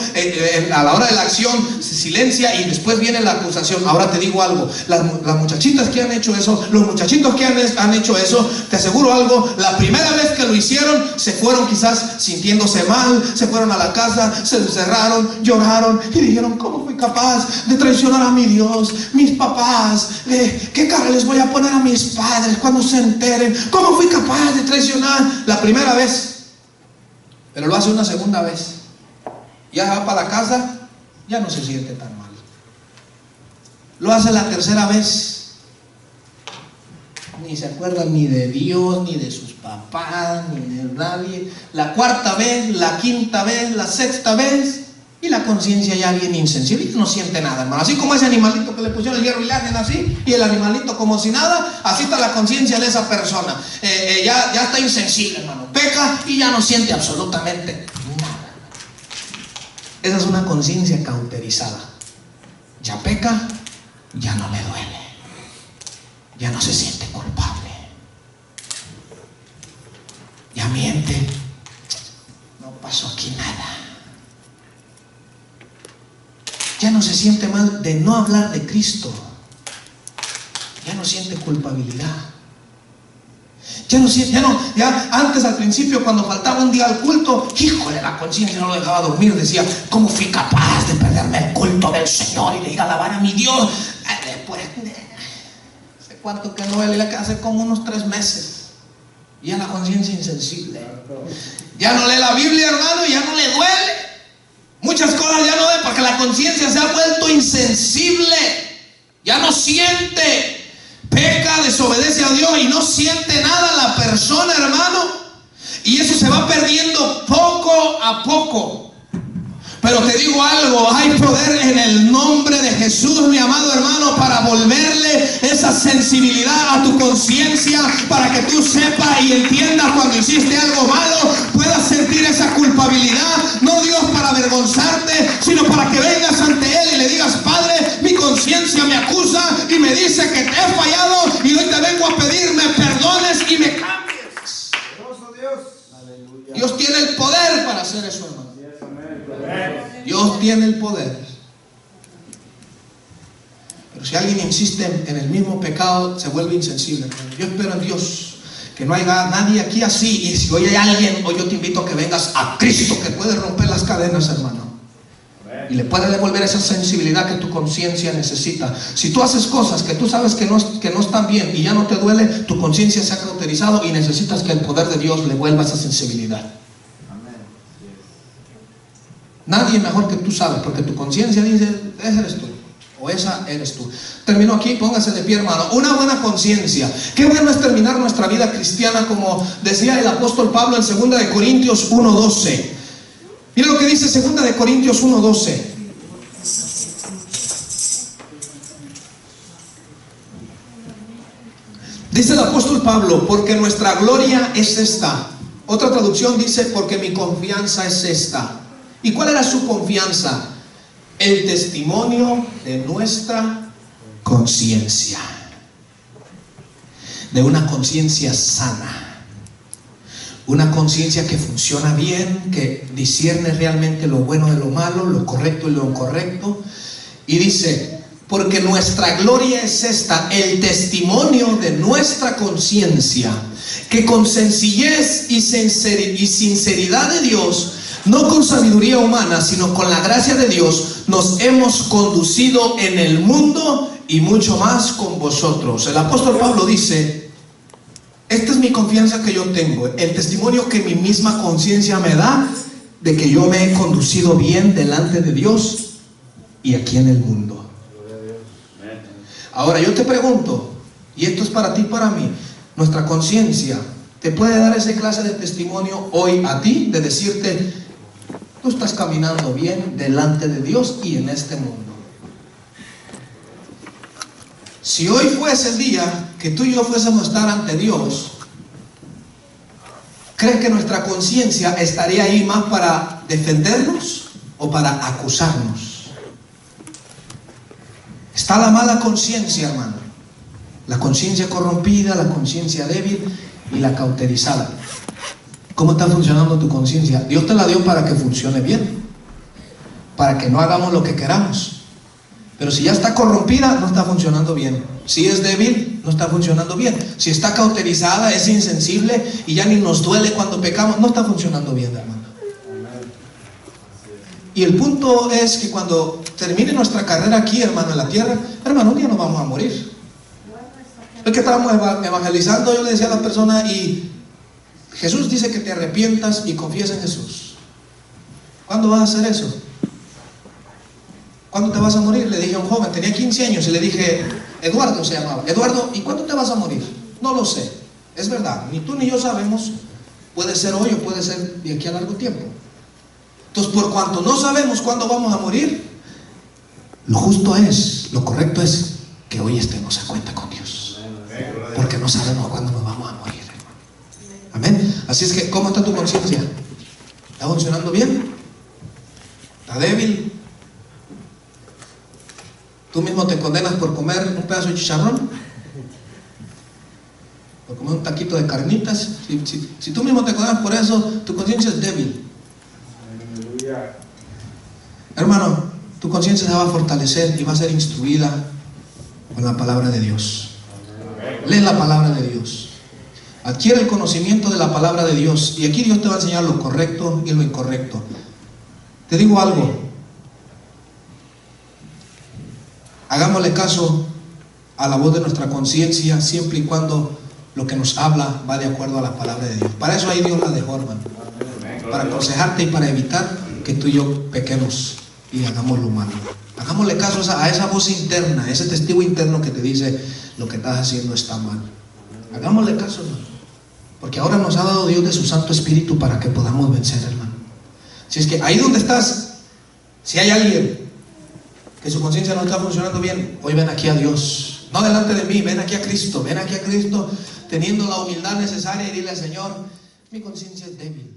A: a la hora de la acción, se silencia y después viene la acusación. Ahora te digo algo, las muchachitas que han hecho eso, los muchachitos que han hecho eso, te aseguro algo, la primera vez que lo hicieron, se fueron quizás sintiéndose mal, se fueron a la casa, se encerraron, lloraron y dijeron, ¿cómo fui capaz de traicionar a mi Dios, mis papás? ¿Qué cara les voy a poner a mis padres cuando se enteren? ¿Cómo fui capaz de traicionar? La primera vez, pero lo hace una segunda vez, ya va para la casa, ya no se siente tan mal. Lo hace la tercera vez, ni se acuerda ni de Dios, ni de sus papás, ni de nadie. La cuarta vez, la quinta vez, la sexta vez, y la conciencia ya viene insensible y no siente nada, hermano. Así como ese animalito que le pusieron el hierro y le hacen así, y el animalito como si nada, así está la conciencia de esa persona. Ya está insensible, hermano. Peca y ya no siente absolutamente nada. Esa es una conciencia cauterizada. Ya peca, ya no le duele, ya no se siente culpable, ya miente, no pasó aquí nada. Ya no se siente mal de no hablar de Cristo. Ya no siente culpabilidad. Ya antes al principio cuando faltaba un día al culto, híjole, la conciencia no lo dejaba dormir. Decía, ¿cómo fui capaz de perderme el culto del Señor y de ir a alabar a mi Dios? Después, ¿hace cuánto que no duele? Hace como unos 3 meses. Y ya la conciencia insensible. Ya no lee la Biblia, hermano, ya no le duele. Muchas cosas ya no ven porque la conciencia se ha vuelto insensible. Ya no siente. Peca, desobedece a Dios y no siente nada la persona, hermano. Y eso se va perdiendo poco a poco. Pero te digo algo, hay poder en el nombre de Jesús, mi amado hermano, para volverle esa sensibilidad a tu conciencia, para que tú sepas y entiendas cuando hiciste algo malo, puedas sentir esa culpabilidad, no Dios para avergonzarte, sino para que vengas ante Él y le digas, Padre, mi conciencia me acusa y me dice que te he fallado y hoy te vengo a pedir me perdones y me cambies. Dios tiene el poder para hacer eso, hermano. Dios tiene el poder. Pero si alguien insiste en el mismo pecado, se vuelve insensible, hermano. Yo espero en Dios que no haya nadie aquí así. Y si hoy hay alguien, hoy yo te invito a que vengas a Cristo, que puede romper las cadenas, hermano, y le puede devolver esa sensibilidad que tu conciencia necesita. Si tú haces cosas que tú sabes que no están bien y ya no te duele, tu conciencia se ha cauterizado y necesitas que el poder de Dios le vuelva esa sensibilidad. Nadie mejor que tú sabes, porque tu conciencia dice, ese eres tú, o esa eres tú. Termino aquí, póngase de pie, hermano. Una buena conciencia. Qué bueno es terminar nuestra vida cristiana, como decía el apóstol Pablo en 2 de Corintios 1:12. Mira lo que dice 2 de Corintios 1:12. Dice el apóstol Pablo, porque nuestra gloria es esta. Otra traducción dice, porque mi confianza es esta. ¿Y cuál era su confianza? El testimonio de nuestra conciencia. De una conciencia sana. Una conciencia que funciona bien, que discierne realmente lo bueno de lo malo, lo correcto y lo incorrecto. Y dice, porque nuestra gloria es esta, el testimonio de nuestra conciencia, que con sencillez y sinceridad de Dios, no con sabiduría humana, sino con la gracia de Dios, nos hemos conducido en el mundo y mucho más con vosotros. El apóstol Pablo dice, esta es mi confianza que yo tengo, el testimonio que mi misma conciencia me da de que yo me he conducido bien delante de Dios y aquí en el mundo. Ahora yo te pregunto, y esto es para ti y para mí, nuestra conciencia te puede dar esa clase de testimonio hoy a ti, de decirte, tú estás caminando bien delante de Dios y en este mundo. Si hoy fuese el día que tú y yo fuésemos a estar ante Dios, ¿crees que nuestra conciencia estaría ahí más para defendernos o para acusarnos? Está la mala conciencia, hermano. La conciencia corrompida, la conciencia débil y la cauterizada. ¿Cómo está funcionando tu conciencia? Dios te la dio para que funcione bien, para que no hagamos lo que queramos. Pero si ya está corrompida, no está funcionando bien. Si es débil, no está funcionando bien. Si está cauterizada, es insensible y ya ni nos duele cuando pecamos, no está funcionando bien, hermano. Y el punto es que cuando termine nuestra carrera aquí, hermano, en la tierra, hermano, un día nos vamos a morir. Es que estábamos evangelizando, yo le decía a la persona, y Jesús dice que te arrepientas y confíes en Jesús. ¿Cuándo vas a hacer eso? ¿Cuándo te vas a morir? Le dije a un joven, tenía 15 años, y le dije, Eduardo se llamaba, Eduardo, ¿y cuándo te vas a morir? No lo sé, es verdad, ni tú ni yo sabemos, puede ser hoy o puede ser de aquí a largo tiempo. Entonces, por cuanto no sabemos cuándo vamos a morir, lo justo es, lo correcto es que hoy estemos a cuenta con Dios, porque no sabemos cuándo nos vamos a morir, hermano. Amén. Así es que, ¿cómo está tu conciencia? ¿Está funcionando bien? ¿Está débil? ¿Tú mismo te condenas por comer un pedazo de chicharrón? ¿Por comer un taquito de carnitas? Si tú mismo te condenas por eso, tu conciencia es débil. Hermano, tu conciencia se va a fortalecer y va a ser instruida con la palabra de Dios. Lee la palabra de Dios. Adquiere el conocimiento de la palabra de Dios. Y aquí Dios te va a enseñar lo correcto y lo incorrecto. Te digo algo. Hagámosle caso a la voz de nuestra conciencia siempre y cuando lo que nos habla va de acuerdo a la palabra de Dios. Para eso ahí Dios la dejó, hermano. Para aconsejarte y para evitar que tú y yo pequemos y hagamos lo malo. Hagámosle caso a esa voz interna, a ese testigo interno que te dice lo que estás haciendo está mal. Hagámosle caso, hermano. Porque ahora nos ha dado Dios de su Santo Espíritu para que podamos vencer, hermano. Si es que ahí donde estás, si hay alguien que su conciencia no está funcionando bien, hoy ven aquí a Dios. No delante de mí, ven aquí a Cristo. Ven aquí a Cristo teniendo la humildad necesaria y dile al Señor, mi conciencia es débil.